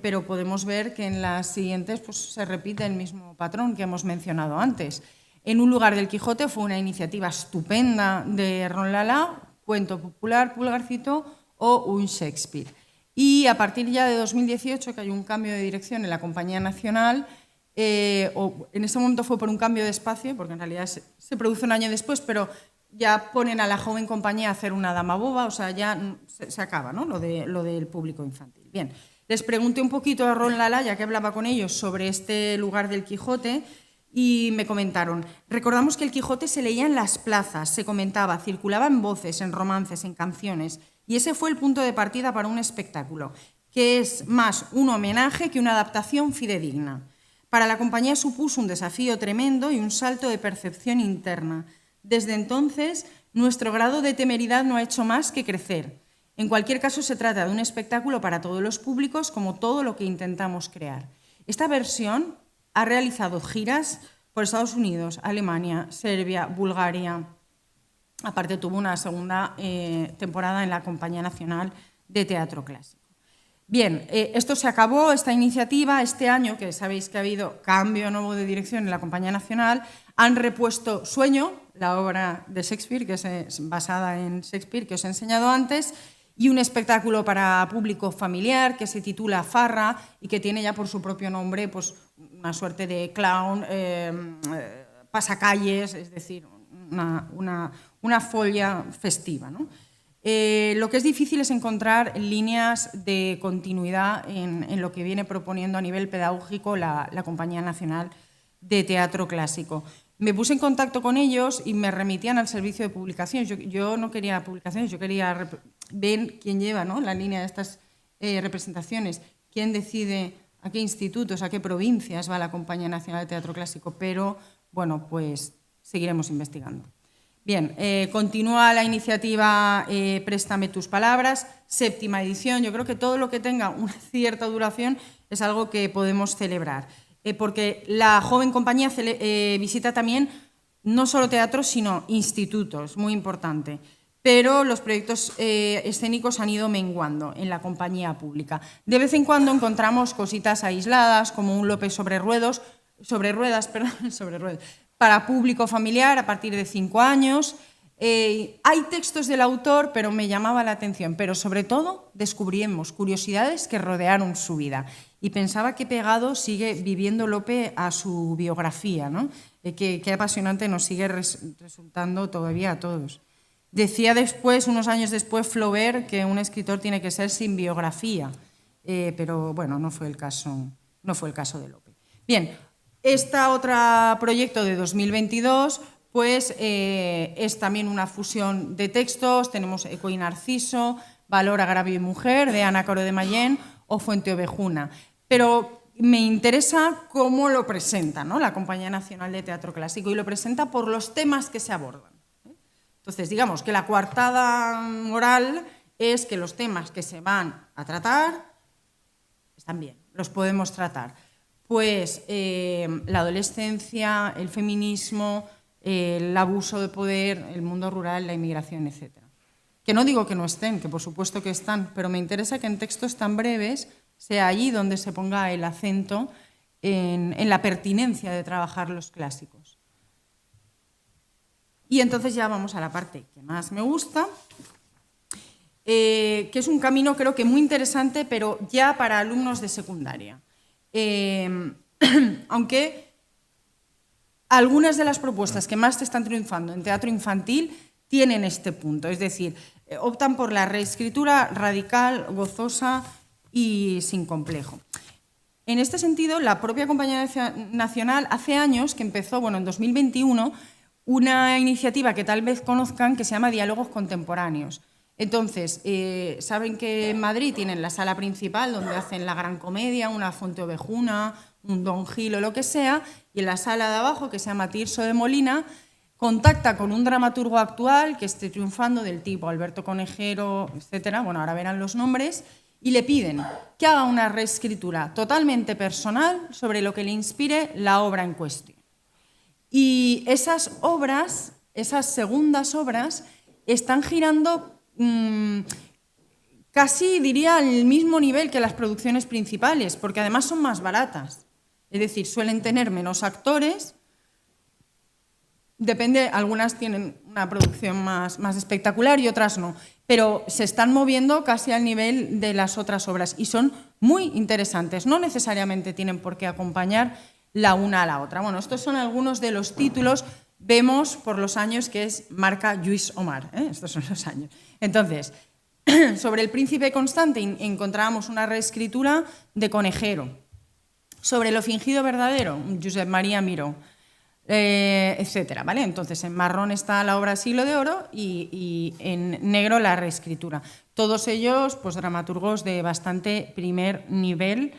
S2: pero podemos ver que en las siguientes pues, se repite el mismo patrón que hemos mencionado antes. En un lugar del Quijote fue una iniciativa estupenda de Ron Lala, cuento popular, Pulgarcito o un Shakespeare. Y a partir ya de 2018, que hay un cambio de dirección en la Compañía Nacional, o en ese momento fue por un cambio de espacio, porque en realidad se produce un año después, pero ya ponen a la joven compañía a hacer una dama boba, o sea, ya se acaba, ¿no? lo del público infantil. Bien, les pregunté un poquito a Ron Lala, ya que hablaba con ellos, sobre este lugar del Quijote, y me comentaron, recordamos que el Quijote se leía en las plazas, se comentaba, circulaba en voces, en romances, en canciones, y ese fue el punto de partida para un espectáculo, que es más un homenaje que una adaptación fidedigna. Para la compañía supuso un desafío tremendo y un salto de percepción interna. Desde entonces, nuestro grado de temeridad no ha hecho más que crecer. En cualquier caso, se trata de un espectáculo para todos los públicos, como todo lo que intentamos crear. Esta versión ha realizado giras por Estados Unidos, Alemania, Serbia, Bulgaria. Aparte, tuvo una segunda temporada en la Compañía Nacional de Teatro Clásico. Bien, esto se acabó, esta iniciativa. Este año, que sabéis que ha habido cambio nuevo de dirección en la Compañía Nacional, han repuesto Sueño, la obra de Shakespeare, que es basada en Shakespeare, que os he enseñado antes, y un espectáculo para público familiar que se titula Farra y que tiene ya por su propio nombre pues, una suerte de clown, pasacalles, es decir, una folla festiva, ¿no? Lo que es difícil es encontrar líneas de continuidad en lo que viene proponiendo a nivel pedagógico la Compañía Nacional de Teatro Clásico. Me puse en contacto con ellos y me remitían al servicio de publicaciones. Yo no quería publicaciones, yo quería ver quién lleva, ¿no?, la línea de estas representaciones, quién decide a qué institutos, a qué provincias va la Compañía Nacional de Teatro Clásico, pero, bueno, pues seguiremos investigando. Bien, continúa la iniciativa Préstame tus palabras, 7ª edición. Yo creo que todo lo que tenga una cierta duración es algo que podemos celebrar, porque la joven compañía visita también no solo teatros, sino institutos, muy importante. Pero los proyectos escénicos han ido menguando en la compañía pública. De vez en cuando encontramos cositas aisladas, como un López sobre ruedas, para público familiar a partir de 5 años. Hay textos del autor, pero me llamaba la atención. Pero sobre todo descubrimos curiosidades que rodearon su vida. Y pensaba qué pegado sigue viviendo Lope a su biografía, ¿no? Qué apasionante nos sigue resultando todavía a todos. Decía después, unos años después, Flaubert, que un escritor tiene que ser sin biografía. Pero bueno, no fue el caso de Lope. Bien. Este otro proyecto de 2022 pues, es también una fusión de textos. Tenemos Eco y Narciso, Valor, Agravio y Mujer, de Ana Caro de Mayén, o Fuente Ovejuna. Pero me interesa cómo lo presenta, ¿no?, la Compañía Nacional de Teatro Clásico, y lo presenta por los temas que se abordan. Entonces, digamos que la coartada moral es que los temas que se van a tratar están bien, los podemos tratar. Pues la adolescencia, el feminismo, el abuso de poder, el mundo rural, la inmigración, etc. Que no digo que no estén, que por supuesto que están, pero me interesa que en textos tan breves sea allí donde se ponga el acento en la pertinencia de trabajar los clásicos. Y entonces ya vamos a la parte que más me gusta, que es un camino creo que muy interesante, pero ya para alumnos de secundaria. Aunque algunas de las propuestas que más te están triunfando en teatro infantil tienen este punto, es decir, optan por la reescritura radical, gozosa y sin complejo. En este sentido, la propia Compañía Nacional hace años que empezó, bueno, en 2021, una iniciativa que tal vez conozcan que se llama Diálogos Contemporáneos. Entonces, saben que en Madrid tienen la sala principal donde hacen la Gran Comedia, una Fuente Ovejuna, un Don Gil o lo que sea, y en la sala de abajo, que se llama Tirso de Molina, contacta con un dramaturgo actual que esté triunfando del tipo Alberto Conejero, etcétera, bueno, ahora verán los nombres, y le piden que haga una reescritura totalmente personal sobre lo que le inspire la obra en cuestión. Y esas obras, esas segundas obras, están girando casi, diría, al mismo nivel que las producciones principales, porque además son más baratas. Es decir, suelen tener menos actores, depende, algunas tienen una producción más espectacular y otras no, pero se están moviendo casi al nivel de las otras obras y son muy interesantes. No necesariamente tienen por qué acompañar la una a la otra. Bueno, estos son algunos de los títulos. Vemos por los años que es marca Lluís Omar, estos son los años. Entonces, sobre El Príncipe Constante encontrábamos una reescritura de Conejero. Sobre Lo fingido verdadero, Josep María Miró, etcétera, ¿vale? Entonces, en marrón está la obra Siglo de Oro y en negro la reescritura. Todos ellos, pues, dramaturgos de bastante primer nivel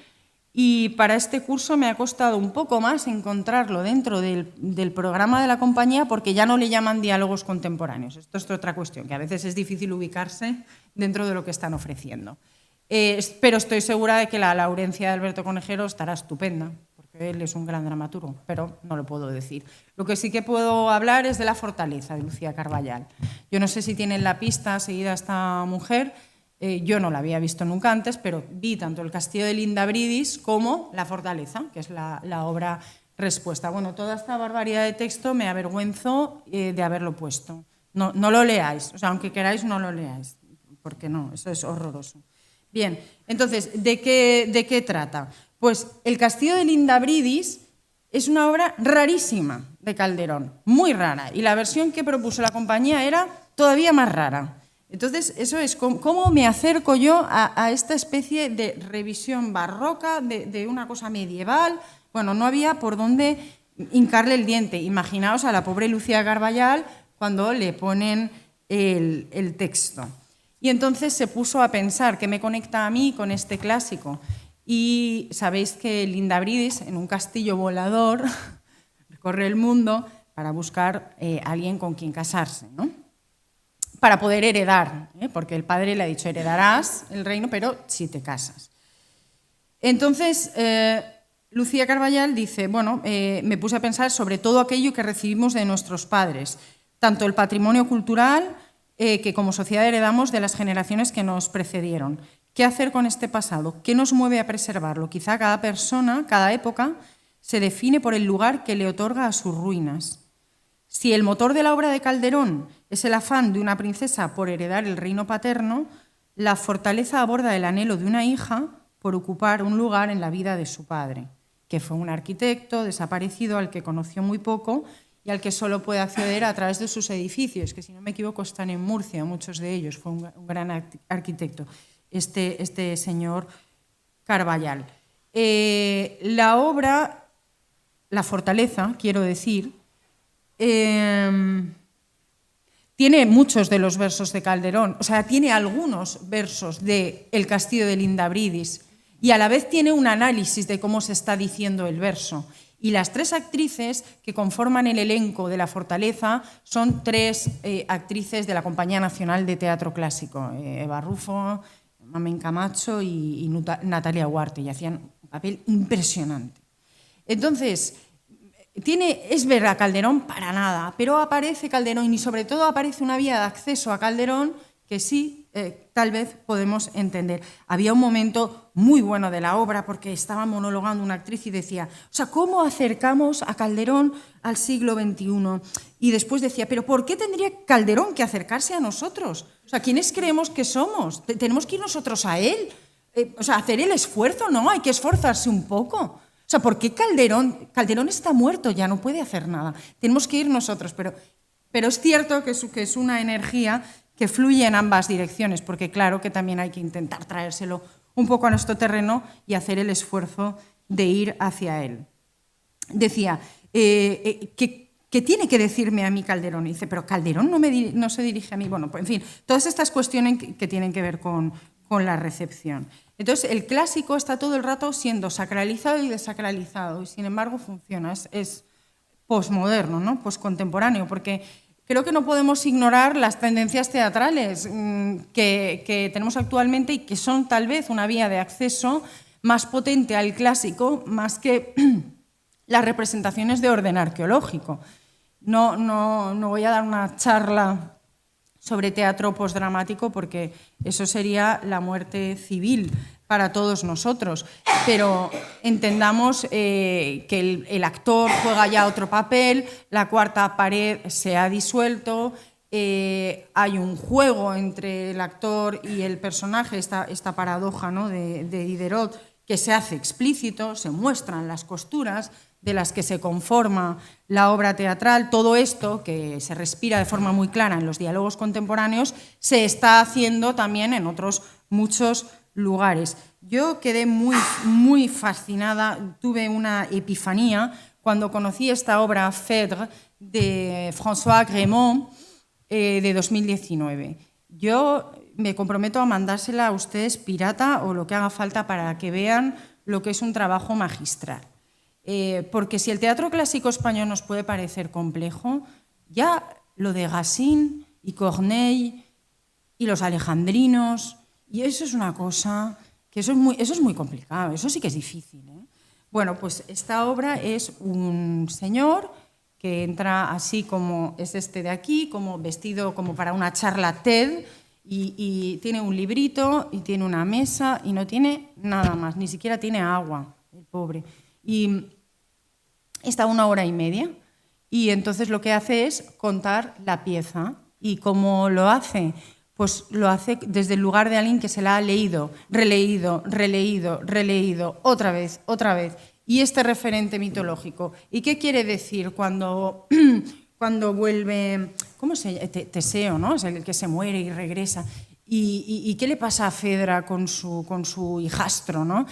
S2: Y para este curso me ha costado un poco más encontrarlo dentro del programa de la compañía porque ya no le llaman diálogos contemporáneos. Esto es otra cuestión, que a veces es difícil ubicarse dentro de lo que están ofreciendo. Pero estoy segura de que la Laurencia de Alberto Conejero estará estupenda, porque él es un gran dramaturgo, pero no lo puedo decir. Lo que sí que puedo hablar es de La fortaleza, de Lucía Carballal. Yo no sé si tienen la pista seguida a esta mujer. Yo no la había visto nunca antes, pero vi tanto El castillo de Lindabridis como La fortaleza, que es la obra respuesta. Bueno, toda esta barbaridad de texto me avergüenzo de haberlo puesto. No lo leáis, o sea, aunque queráis no lo leáis, porque no, eso es horroroso. Bien, entonces, ¿de qué trata? Pues El castillo de Lindabridis es una obra rarísima de Calderón, muy rara, y la versión que propuso la compañía era todavía más rara. Entonces, eso es cómo me acerco yo a esta especie de revisión barroca de una cosa medieval. Bueno, no había por dónde hincarle el diente. Imaginaos a la pobre Lucía Carballal cuando le ponen el texto. Y entonces se puso a pensar qué me conecta a mí con este clásico. Y sabéis que Lindabridis, en un castillo volador, recorre el mundo para buscar a alguien con quien casarse, ¿no? Para poder heredar, porque el padre le ha dicho heredarás el reino, pero si te casas. Entonces, Lucía Carballal dice, bueno, me puse a pensar sobre todo aquello que recibimos de nuestros padres, tanto el patrimonio cultural que como sociedad heredamos de las generaciones que nos precedieron. ¿Qué hacer con este pasado? ¿Qué nos mueve a preservarlo? Quizá cada persona, cada época, se define por el lugar que le otorga a sus ruinas. Si el motor de la obra de Calderón es el afán de una princesa por heredar el reino paterno, La fortaleza aborda el anhelo de una hija por ocupar un lugar en la vida de su padre, que fue un arquitecto desaparecido al que conoció muy poco y al que solo puede acceder a través de sus edificios, que si no me equivoco están en Murcia, muchos de ellos, fue un gran arquitecto, este señor Carballal. La obra, La fortaleza, quiero decir, tiene muchos de los versos de Calderón, o sea, tiene algunos versos de El castillo de Lindabridis y a la vez tiene un análisis de cómo se está diciendo el verso. Y las tres actrices que conforman el elenco de La fortaleza son tres actrices de la Compañía Nacional de Teatro Clásico, Eva Rufo, Mamen Camacho y Natalia Huarte, y hacían un papel impresionante. Entonces, es ver a Calderón para nada, pero aparece Calderón y sobre todo aparece una vía de acceso a Calderón que sí, tal vez podemos entender. Había un momento muy bueno de la obra porque estaba monologando una actriz y decía, o sea, ¿cómo acercamos a Calderón al siglo XXI? Y después decía, ¿pero por qué tendría Calderón que acercarse a nosotros? O sea, ¿quiénes creemos que somos? ¿Tenemos que ir nosotros a él? O sea, ¿hacer el esfuerzo? No, hay que esforzarse un poco. O sea, ¿por qué Calderón? Calderón está muerto, ya no puede hacer nada. Tenemos que ir nosotros, pero es cierto que es una energía que fluye en ambas direcciones, porque claro que también hay que intentar traérselo un poco a nuestro terreno y hacer el esfuerzo de ir hacia él. Decía, ¿qué tiene que decirme a mí Calderón? Y dice, pero Calderón no se dirige a mí. Bueno, pues en fin, todas estas cuestiones que tienen que ver con la recepción. Entonces, el clásico está todo el rato siendo sacralizado y desacralizado, y sin embargo funciona, es posmoderno, ¿no? Poscontemporáneo, porque creo que no podemos ignorar las tendencias teatrales que tenemos actualmente y que son tal vez una vía de acceso más potente al clásico, más que las representaciones de orden arqueológico. No voy a dar una charla sobre teatro postdramático porque eso sería la muerte civil para todos nosotros, pero entendamos que el actor juega ya otro papel, la cuarta pared se ha disuelto, hay un juego entre el actor y el personaje, esta paradoja, ¿no?, de Diderot, que se hace explícito, se muestran las costuras de las que se conforma la obra teatral. Todo esto, que se respira de forma muy clara en los diálogos contemporáneos, se está haciendo también en otros muchos lugares. Yo quedé muy fascinada, tuve una epifanía cuando conocí esta obra Phèdre de François Grémont de 2019. Yo me comprometo a mandársela a ustedes pirata o lo que haga falta para que vean lo que es un trabajo magistral. Porque si el teatro clásico español nos puede parecer complejo, ya lo de Racine y Corneille y los alejandrinos, y eso es una cosa que eso es muy complicado, eso sí que es difícil, ¿eh? Bueno, pues esta obra es un señor que entra así como es este de aquí, como vestido como para una charla TED, y tiene un librito y tiene una mesa y no tiene nada más, ni siquiera tiene agua, el pobre. Y está 1 hora y media y entonces lo que hace es contar la pieza. ¿Y cómo lo hace? Pues lo hace desde el lugar de alguien que se la ha leído, releído, releído, releído, otra vez, otra vez. Y este referente mitológico. ¿Y qué quiere decir cuando vuelve, ¿cómo se llama? Teseo, ¿no? Es el que se muere y regresa. ¿Y qué le pasa a Fedra con su hijastro, ¿no?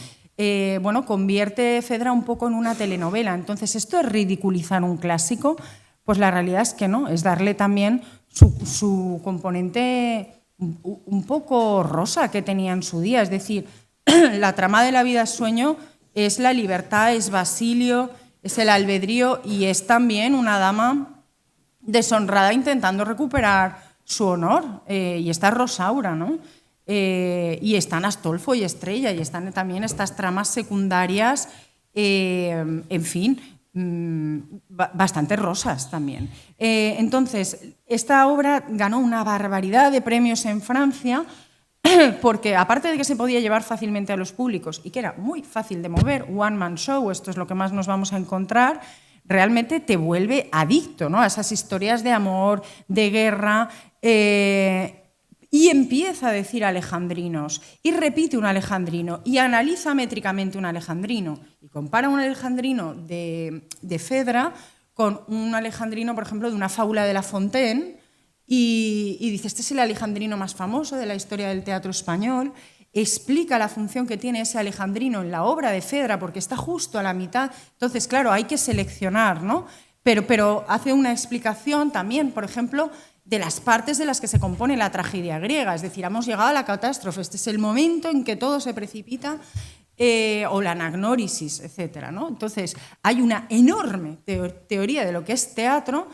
S2: Bueno, convierte Fedra un poco en una telenovela. Entonces, ¿esto es ridiculizar un clásico? Pues la realidad es que no, es darle también su componente un poco rosa que tenía en su día. Es decir, la trama de La vida es sueño es la libertad, es Basilio, es el albedrío y es también una dama deshonrada intentando recuperar su honor. Y está Rosaura, ¿no? Y están Astolfo y Estrella, y están también estas tramas secundarias, en fin, bastante rosas también. Entonces, esta obra ganó una barbaridad de premios en Francia, porque aparte de que se podía llevar fácilmente a los públicos y que era muy fácil de mover, one man show, esto es lo que más nos vamos a encontrar, realmente te vuelve adicto, ¿no?, a esas historias de amor, de guerra, y empieza a decir alejandrinos, y repite un alejandrino, y analiza métricamente un alejandrino, y compara un alejandrino de Fedra con un alejandrino, por ejemplo, de una fábula de La Fontaine, y dice, este es el alejandrino más famoso de la historia del teatro español. Explica la función que tiene ese alejandrino en la obra de Fedra, porque está justo a la mitad. Entonces, claro, hay que seleccionar, ¿no? Pero hace una explicación también, por ejemplo, de las partes de las que se compone la tragedia griega. Es decir, hemos llegado a la catástrofe, este es el momento en que todo se precipita, o la anagnórisis, etcétera, ¿no? Entonces, hay una enorme teoría de lo que es teatro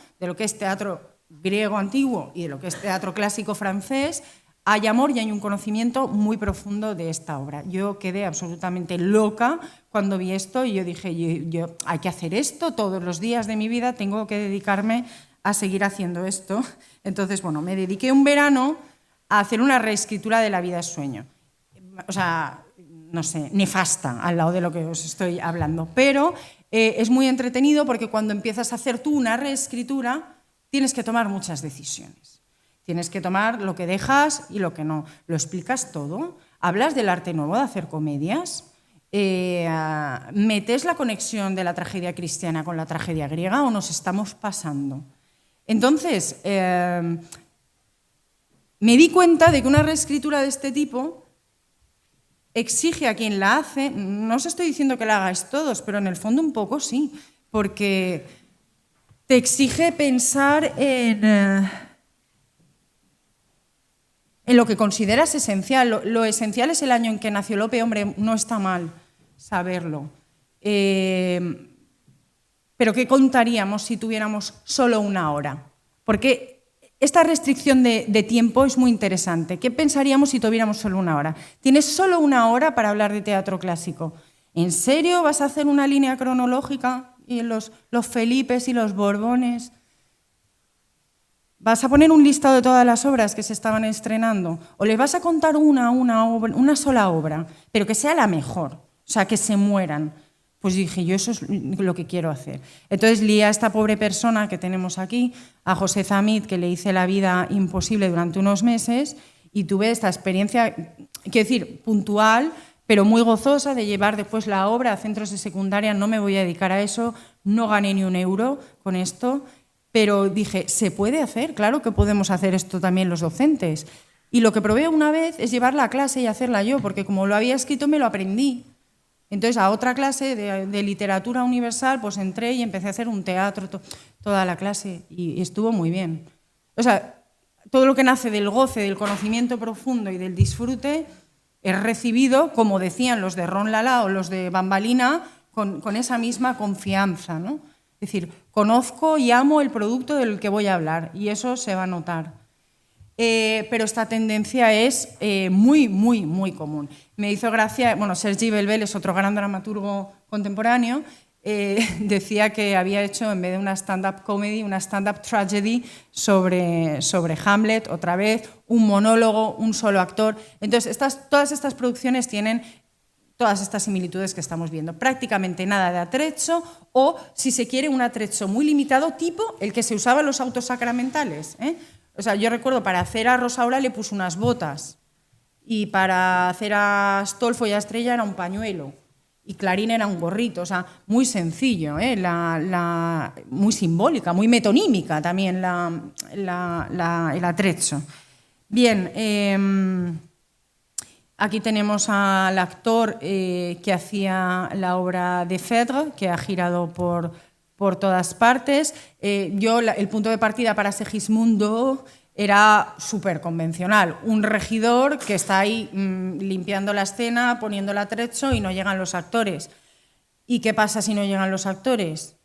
S2: griego antiguo y de lo que es teatro clásico francés. Hay amor y hay un conocimiento muy profundo de esta obra. Yo quedé absolutamente loca cuando vi esto y yo dije, yo hay que hacer esto todos los días de mi vida, tengo que dedicarme a seguir haciendo esto. Entonces, bueno, me dediqué un verano a hacer una reescritura de La vida es sueño. O sea, no sé, nefasta al lado de lo que os estoy hablando. Pero es muy entretenido porque cuando empiezas a hacer tú una reescritura, tienes que tomar muchas decisiones. Tienes que tomar lo que dejas y lo que no. Lo explicas todo. Hablas del arte nuevo de hacer comedias. ¿Metes la conexión de la tragedia cristiana con la tragedia griega o nos estamos pasando? Entonces, me di cuenta de que una reescritura de este tipo exige a quien la hace, no os estoy diciendo que la hagáis todos, pero en el fondo un poco sí, porque te exige pensar en lo que consideras esencial. Lo esencial es el año en que nació Lope, hombre, no está mal saberlo. Pero ¿qué contaríamos si tuviéramos solo 1 hora? Porque esta restricción de tiempo es muy interesante. ¿Qué pensaríamos si tuviéramos solo 1 hora? Tienes solo 1 hora para hablar de teatro clásico. ¿En serio vas a hacer una línea cronológica? Y los Felipes y los Borbones. ¿Vas a poner un listado de todas las obras que se estaban estrenando? ¿O les vas a contar una sola obra, pero que sea la mejor? O sea, que se mueran. Pues dije, yo eso es lo que quiero hacer. Entonces lié a esta pobre persona que tenemos aquí, a José Zamit, que le hice la vida imposible durante unos meses, y tuve esta experiencia, quiero decir, puntual, pero muy gozosa, de llevar después la obra a centros de secundaria. No me voy a dedicar a eso, no gané ni 1 euro con esto, pero dije, ¿se puede hacer? Claro que podemos hacer esto también los docentes. Y lo que probé una vez es llevarla a clase y hacerla yo, porque como lo había escrito me lo aprendí. Entonces, a otra clase de literatura universal, pues entré y empecé a hacer un teatro toda la clase y estuvo muy bien. O sea, todo lo que nace del goce, del conocimiento profundo y del disfrute es recibido, como decían los de Ron Lala o los de Bambalina, con esa misma confianza, ¿no? Es decir, conozco y amo el producto del que voy a hablar y eso se va a notar. Pero esta tendencia es muy, muy, muy común. Me hizo gracia, bueno, Sergi Belbel es otro gran dramaturgo contemporáneo, decía que había hecho, en vez de una stand-up comedy, una stand-up tragedy sobre Hamlet, otra vez, un monólogo, un solo actor. Entonces, todas estas producciones tienen todas estas similitudes que estamos viendo. Prácticamente nada de atrecho o, si se quiere, un atrecho muy limitado, tipo el que se usaba en los autos sacramentales. O sea, yo recuerdo, para hacer a Rosaura le puso unas botas y para hacer a Astolfo y a Estrella era un pañuelo y Clarín era un gorrito. O sea, muy sencillo, muy simbólica, muy metonímica también el atrecho. Bien, aquí tenemos al actor que hacía la obra de Phèdre, que ha girado por todas partes. El punto de partida para Segismundo era súper convencional. Un regidor que está ahí limpiando la escena, poniendo el atrecho y no llegan los actores. ¿Y qué pasa si no llegan los actores?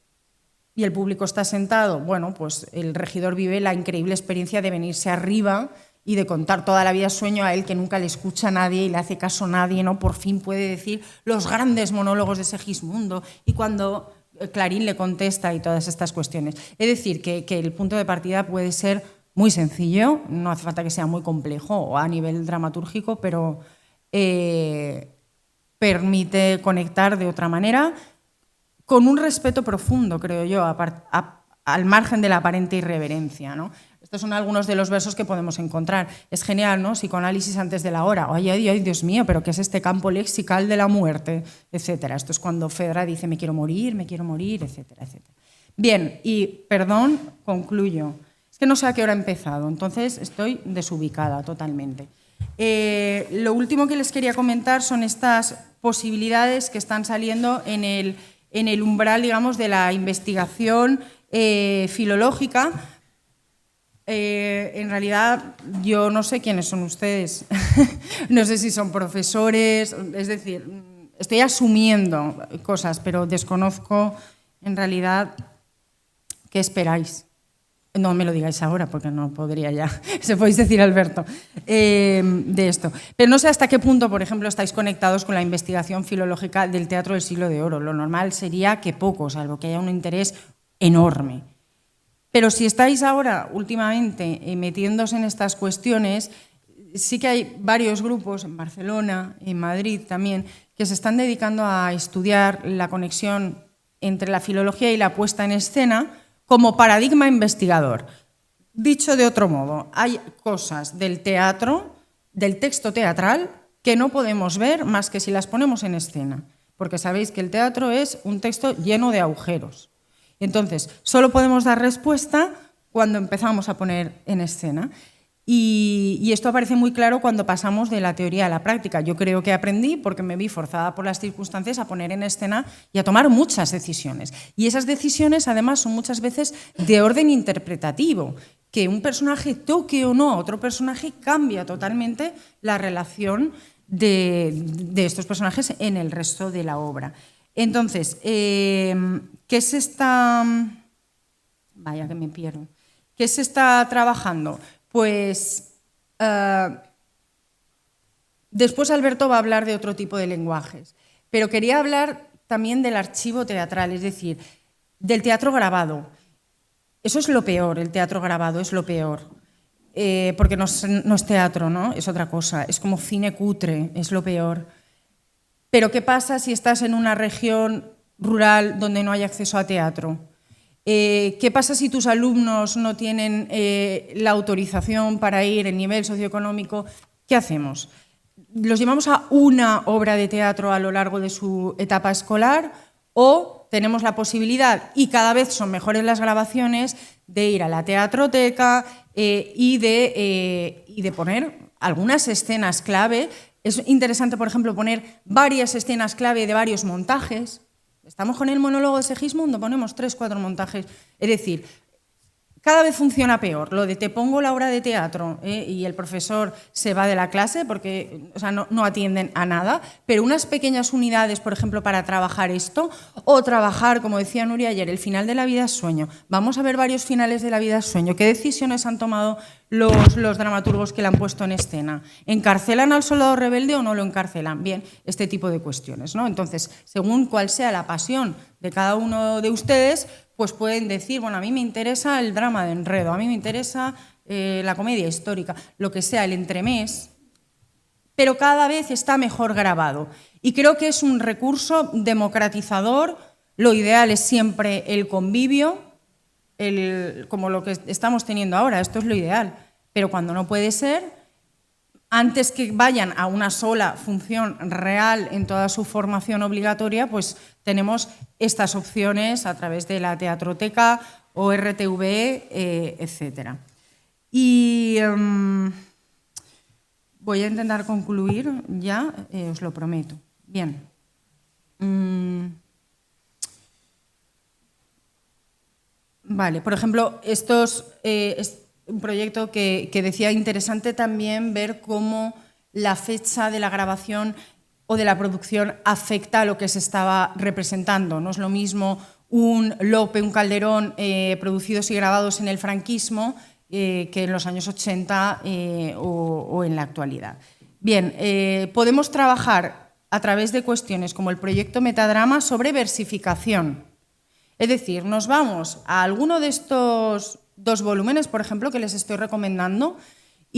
S2: Y el público está sentado. Bueno, pues el regidor vive la increíble experiencia de venirse arriba y de contar toda la vida sueño a él, que nunca le escucha a nadie y le hace caso a nadie, ¿no? Por fin puede decir los grandes monólogos de Segismundo y cuando Clarín le contesta y todas estas cuestiones. Es decir, que el punto de partida puede ser muy sencillo, no hace falta que sea muy complejo o a nivel dramatúrgico, pero permite conectar de otra manera con un respeto profundo, creo yo, al margen de la aparente irreverencia, ¿no? Estos son algunos de los versos que podemos encontrar. Es genial, ¿no? Psicoanálisis antes de la hora. Ay, Dios mío, pero ¿qué es este campo lexical de la muerte? Etcétera. Esto es cuando Phèdre dice me quiero morir, etcétera, etcétera. Bien, y perdón, concluyo. Es que no sé a qué hora he empezado, entonces estoy desubicada totalmente. Lo último que les quería comentar son estas posibilidades que están saliendo en el umbral, digamos, de la investigación filológica. En realidad, yo no sé quiénes son ustedes, no sé si son profesores, es decir, estoy asumiendo cosas, pero desconozco en realidad qué esperáis. No me lo digáis ahora porque no podría ya, se podéis decir, Alberto, de esto. Pero no sé hasta qué punto, por ejemplo, estáis conectados con la investigación filológica del teatro del siglo de oro. Lo normal sería que poco, salvo que haya un interés enorme. Pero si estáis ahora, últimamente, metiéndose en estas cuestiones, sí que hay varios grupos, en Barcelona, en Madrid también, que se están dedicando a estudiar la conexión entre la filología y la puesta en escena como paradigma investigador. Dicho de otro modo, hay cosas del teatro, del texto teatral, que no podemos ver más que si las ponemos en escena, porque sabéis que el teatro es un texto lleno de agujeros. Entonces, solo podemos dar respuesta cuando empezamos a poner en escena. Y esto aparece muy claro cuando pasamos de la teoría a la práctica. Yo creo que aprendí porque me vi forzada por las circunstancias a poner en escena y a tomar muchas decisiones. Y esas decisiones, además, son muchas veces de orden interpretativo. Que un personaje toque o no a otro personaje cambia totalmente la relación de estos personajes en el resto de la obra. Entonces, ¿qué se está...? Vaya que me pierdo. ¿Qué se está trabajando? Pues después Alberto va a hablar de otro tipo de lenguajes, pero quería hablar también del archivo teatral, es decir, del teatro grabado. Eso es lo peor, el teatro grabado es lo peor, porque no es teatro, ¿no? Es otra cosa, es como cine cutre, es lo peor. Pero ¿qué pasa si estás en una región rural donde no hay acceso a teatro? ¿Qué pasa si tus alumnos no tienen la autorización para ir, el nivel socioeconómico? ¿Qué hacemos? ¿Los llevamos a una obra de teatro a lo largo de su etapa escolar o tenemos la posibilidad, y cada vez son mejores las grabaciones, de ir a la teatroteca y de poner algunas escenas clave? Es interesante, por ejemplo, poner varias escenas clave de varios montajes. Estamos con el monólogo de Segismundo, ponemos 3 o 4 montajes. Es decir, Cada vez funciona peor. Lo de te pongo la obra de teatro y el profesor se va de la clase porque no atienden a nada, pero unas pequeñas unidades, por ejemplo, para trabajar esto, o trabajar, como decía Nuria ayer, el final de la vida es sueño. Vamos a ver varios finales de la vida es sueño. ¿Qué decisiones han tomado los dramaturgos que la han puesto en escena? ¿Encarcelan al soldado rebelde o no lo encarcelan? Bien, este tipo de cuestiones, ¿no? Entonces, según cuál sea la pasión de cada uno de ustedes, pues pueden decir, bueno, a mí me interesa el drama de enredo, a mí me interesa la comedia histórica, lo que sea, el entremés, pero cada vez está mejor grabado. Y creo que es un recurso democratizador. Lo ideal es siempre el convivio, como lo que estamos teniendo ahora, esto es lo ideal. Pero cuando no puede ser, antes que vayan a una sola función real en toda su formación obligatoria, pues tenemos estas opciones a través de la Teatroteca o RTV, etc. Y voy a intentar concluir ya, os lo prometo. Bien. Vale, por ejemplo, estos... un proyecto que decía interesante también ver cómo la fecha de la grabación o de la producción afecta a lo que se estaba representando. No es lo mismo un Lope, un Calderón producidos y grabados en el franquismo que en los años 80 o en la actualidad. Bien, podemos trabajar a través de cuestiones como el proyecto Metadrama sobre versificación. Es decir, nos vamos a alguno de estos 2 volúmenes, por ejemplo, que les estoy recomendando,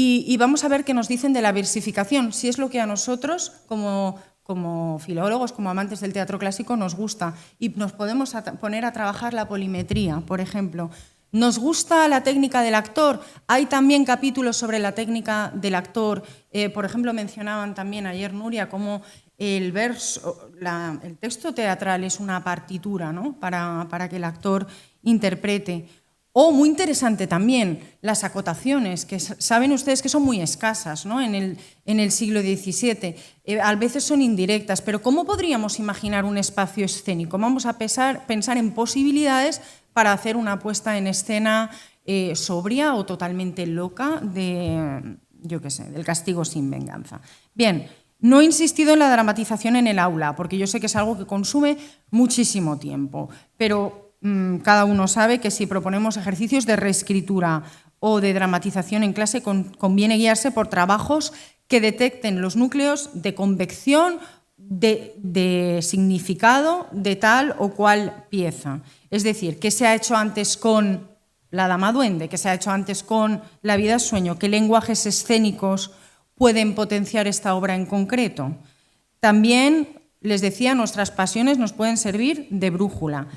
S2: y vamos a ver qué nos dicen de la versificación, si es lo que a nosotros, como filólogos, como amantes del teatro clásico, nos gusta. Y nos podemos poner a trabajar la polimetría, por ejemplo. ¿Nos gusta la técnica del actor? Hay también capítulos sobre la técnica del actor. Por ejemplo, mencionaban también ayer, Nuria, cómo el texto teatral es una partitura, ¿no?, para que el actor interprete. O, muy interesante también, las acotaciones, que saben ustedes que son muy escasas, ¿no?, en el siglo XVII. A veces son indirectas, pero ¿cómo podríamos imaginar un espacio escénico? Vamos a pensar en posibilidades para hacer una puesta en escena sobria o totalmente loca del castigo sin venganza. Bien, no he insistido en la dramatización en el aula, porque yo sé que es algo que consume muchísimo tiempo, pero cada uno sabe que si proponemos ejercicios de reescritura o de dramatización en clase, conviene guiarse por trabajos que detecten los núcleos de convección, de significado de tal o cual pieza. Es decir, ¿qué se ha hecho antes con La Dama Duende? ¿Qué se ha hecho antes con La Vida es Sueño? ¿Qué lenguajes escénicos pueden potenciar esta obra en concreto? También, les decía, nuestras pasiones nos pueden servir de brújula.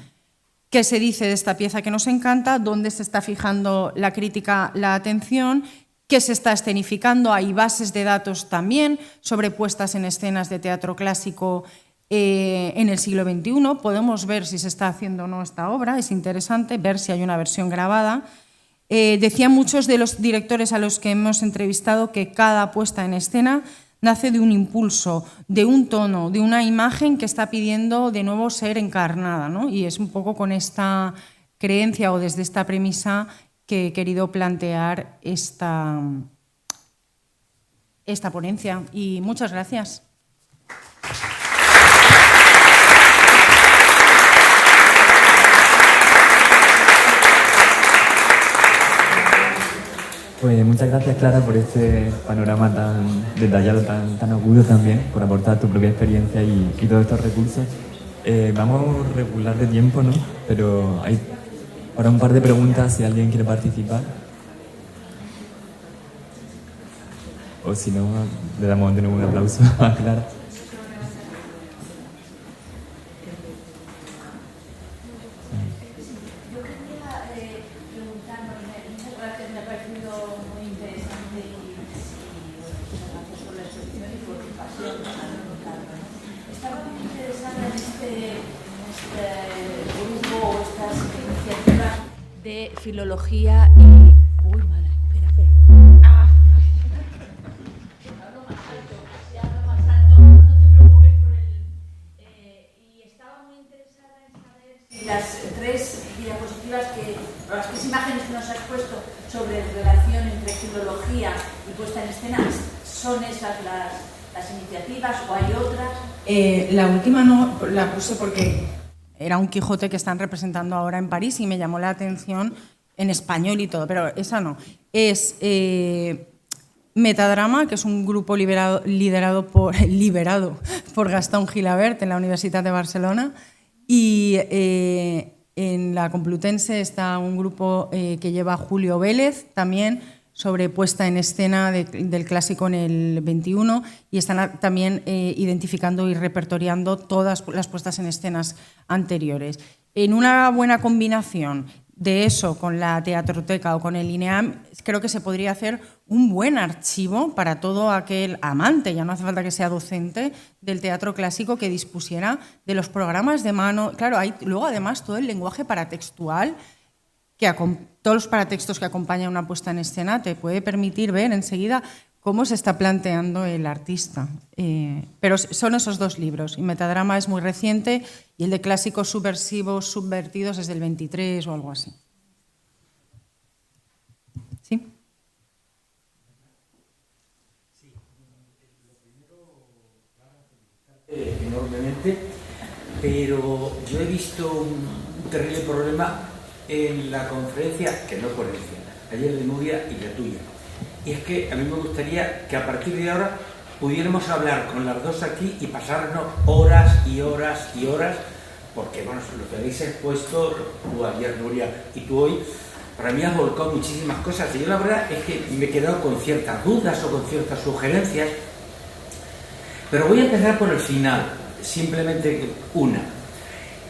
S2: ¿Qué se dice de esta pieza que nos encanta? ¿Dónde se está fijando la crítica, la atención? ¿Qué se está escenificando? Hay bases de datos también sobre puestas en escenas de teatro clásico en el siglo XXI. Podemos ver si se está haciendo o no esta obra. Es interesante ver si hay una versión grabada. Decían muchos de los directores a los que hemos entrevistado que cada puesta en escena nace de un impulso, de un tono, de una imagen que está pidiendo de nuevo ser encarnada, ¿no? Y es un poco con esta creencia o desde esta premisa que he querido plantear esta ponencia. Y muchas gracias.
S1: Pues muchas gracias, Clara, por este panorama tan detallado, tan agudo también, por aportar tu propia experiencia y todos estos recursos. Vamos regular de tiempo, ¿no? Pero hay ahora un par de preguntas si alguien quiere participar. O si no, le damos de nuevo un aplauso a Clara.
S3: De filología y... Uy, madre, espera. Hablo más alto, no te preocupes por el... y estaba muy interesada en saber si las 3 diapositivas las 3 imágenes imágenes que nos has puesto sobre relación entre filología y puesta en escena, ¿son esas las iniciativas o hay otras?
S2: La última no la puse porque era un Quijote que están representando ahora en París y me llamó la atención en español y todo, pero esa no. Es Metadrama, que es un grupo liderado por Gastón Gilabert en la Universitat de Barcelona, y en la Complutense está un grupo que lleva Julio Vélez, también sobre puesta en escena del clásico en el 21, y están también identificando y repertoriando todas las puestas en escenas anteriores. En una buena combinación de eso con la Teatroteca o con el INEAM, creo que se podría hacer un buen archivo para todo aquel amante, ya no hace falta que sea docente, del teatro clásico, que dispusiera de los programas de mano. Claro, hay luego además todo el lenguaje paratextual, todos los paratextos que acompañan una puesta en escena, te puede permitir ver enseguida cómo se está planteando el artista. Pero son esos dos libros, y Metadrama es muy reciente y el de Clásicos subversivos subvertidos es del 23 o algo así. ¿Sí?
S4: Sí, lo primero, felicitarte enormemente, pero yo he visto un terrible problema en la conferencia, que no es ponencia, ayer de Nuria y la tuya. Y es que a mí me gustaría que a partir de ahora pudiéramos hablar con las dos aquí y pasarnos horas y horas y horas, porque bueno, lo que habéis expuesto, tú ayer, Nuria, y tú hoy, para mí has volcado muchísimas cosas. Y yo la verdad es que me he quedado con ciertas dudas o con ciertas sugerencias, pero voy a empezar por el final, simplemente una.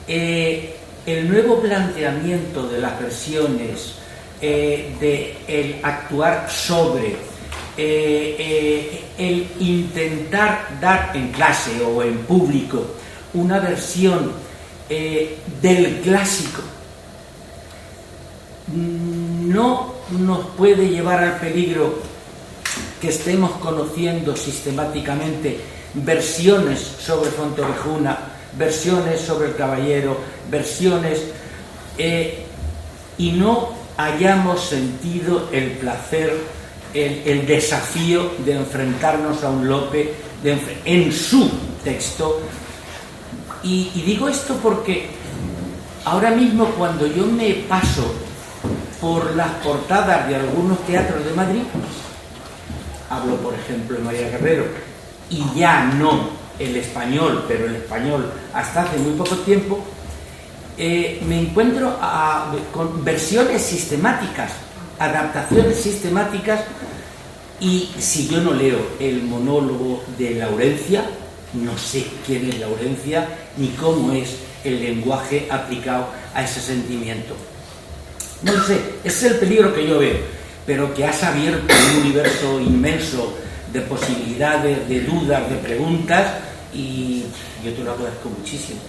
S4: El nuevo planteamiento de las versiones, de el actuar sobre, el intentar dar en clase o en público una versión del clásico, no nos puede llevar al peligro que estemos conociendo sistemáticamente versiones sobre Fontorejuna, versiones sobre el Caballero, versiones, y no hayamos sentido el placer, el desafío de enfrentarnos a un Lope en su texto. Y digo esto porque ahora mismo, cuando yo me paso por las portadas de algunos teatros de Madrid, hablo por ejemplo de María Guerrero, y ya no el español, pero el español hasta hace muy poco tiempo, me encuentro con versiones sistemáticas, adaptaciones sistemáticas, y si yo no leo el monólogo de Laurencia, no sé quién es Laurencia ni cómo es el lenguaje aplicado a ese sentimiento. No lo sé, ese es el peligro que yo veo, pero que has abierto un universo inmenso de posibilidades, de dudas, de preguntas, y yo te lo agradezco muchísimo.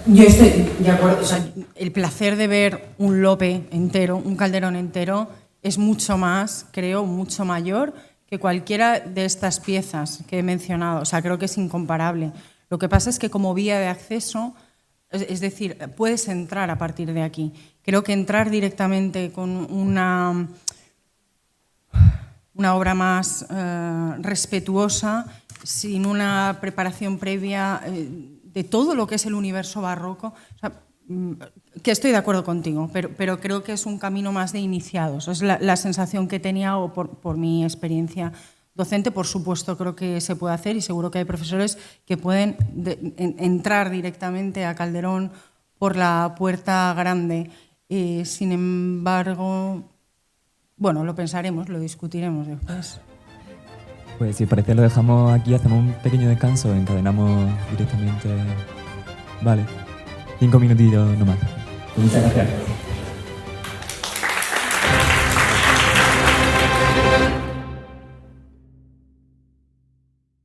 S2: Yo estoy de acuerdo. O sea, el placer de ver un Lope entero, un Calderón entero, es mucho más, creo, mucho mayor que cualquiera de estas piezas que he mencionado. O sea, creo que es incomparable. Lo que pasa es que como vía de acceso, es decir, puedes entrar a partir de aquí. Creo que entrar directamente con una obra más respetuosa, sin una preparación previa de todo lo que es el universo barroco, o sea, que estoy de acuerdo contigo, pero creo que es un camino más de iniciados. Es la sensación que tenía, o por mi experiencia docente. Por supuesto, creo que se puede hacer, y seguro que hay profesores que pueden entrar directamente a Calderón por la puerta grande. Sin embargo, bueno, lo pensaremos, lo discutiremos después.
S1: Pues si os parece lo dejamos aquí, hacemos un pequeño descanso, encadenamos directamente. Vale, 5 minutillos nomás. Muchas gracias.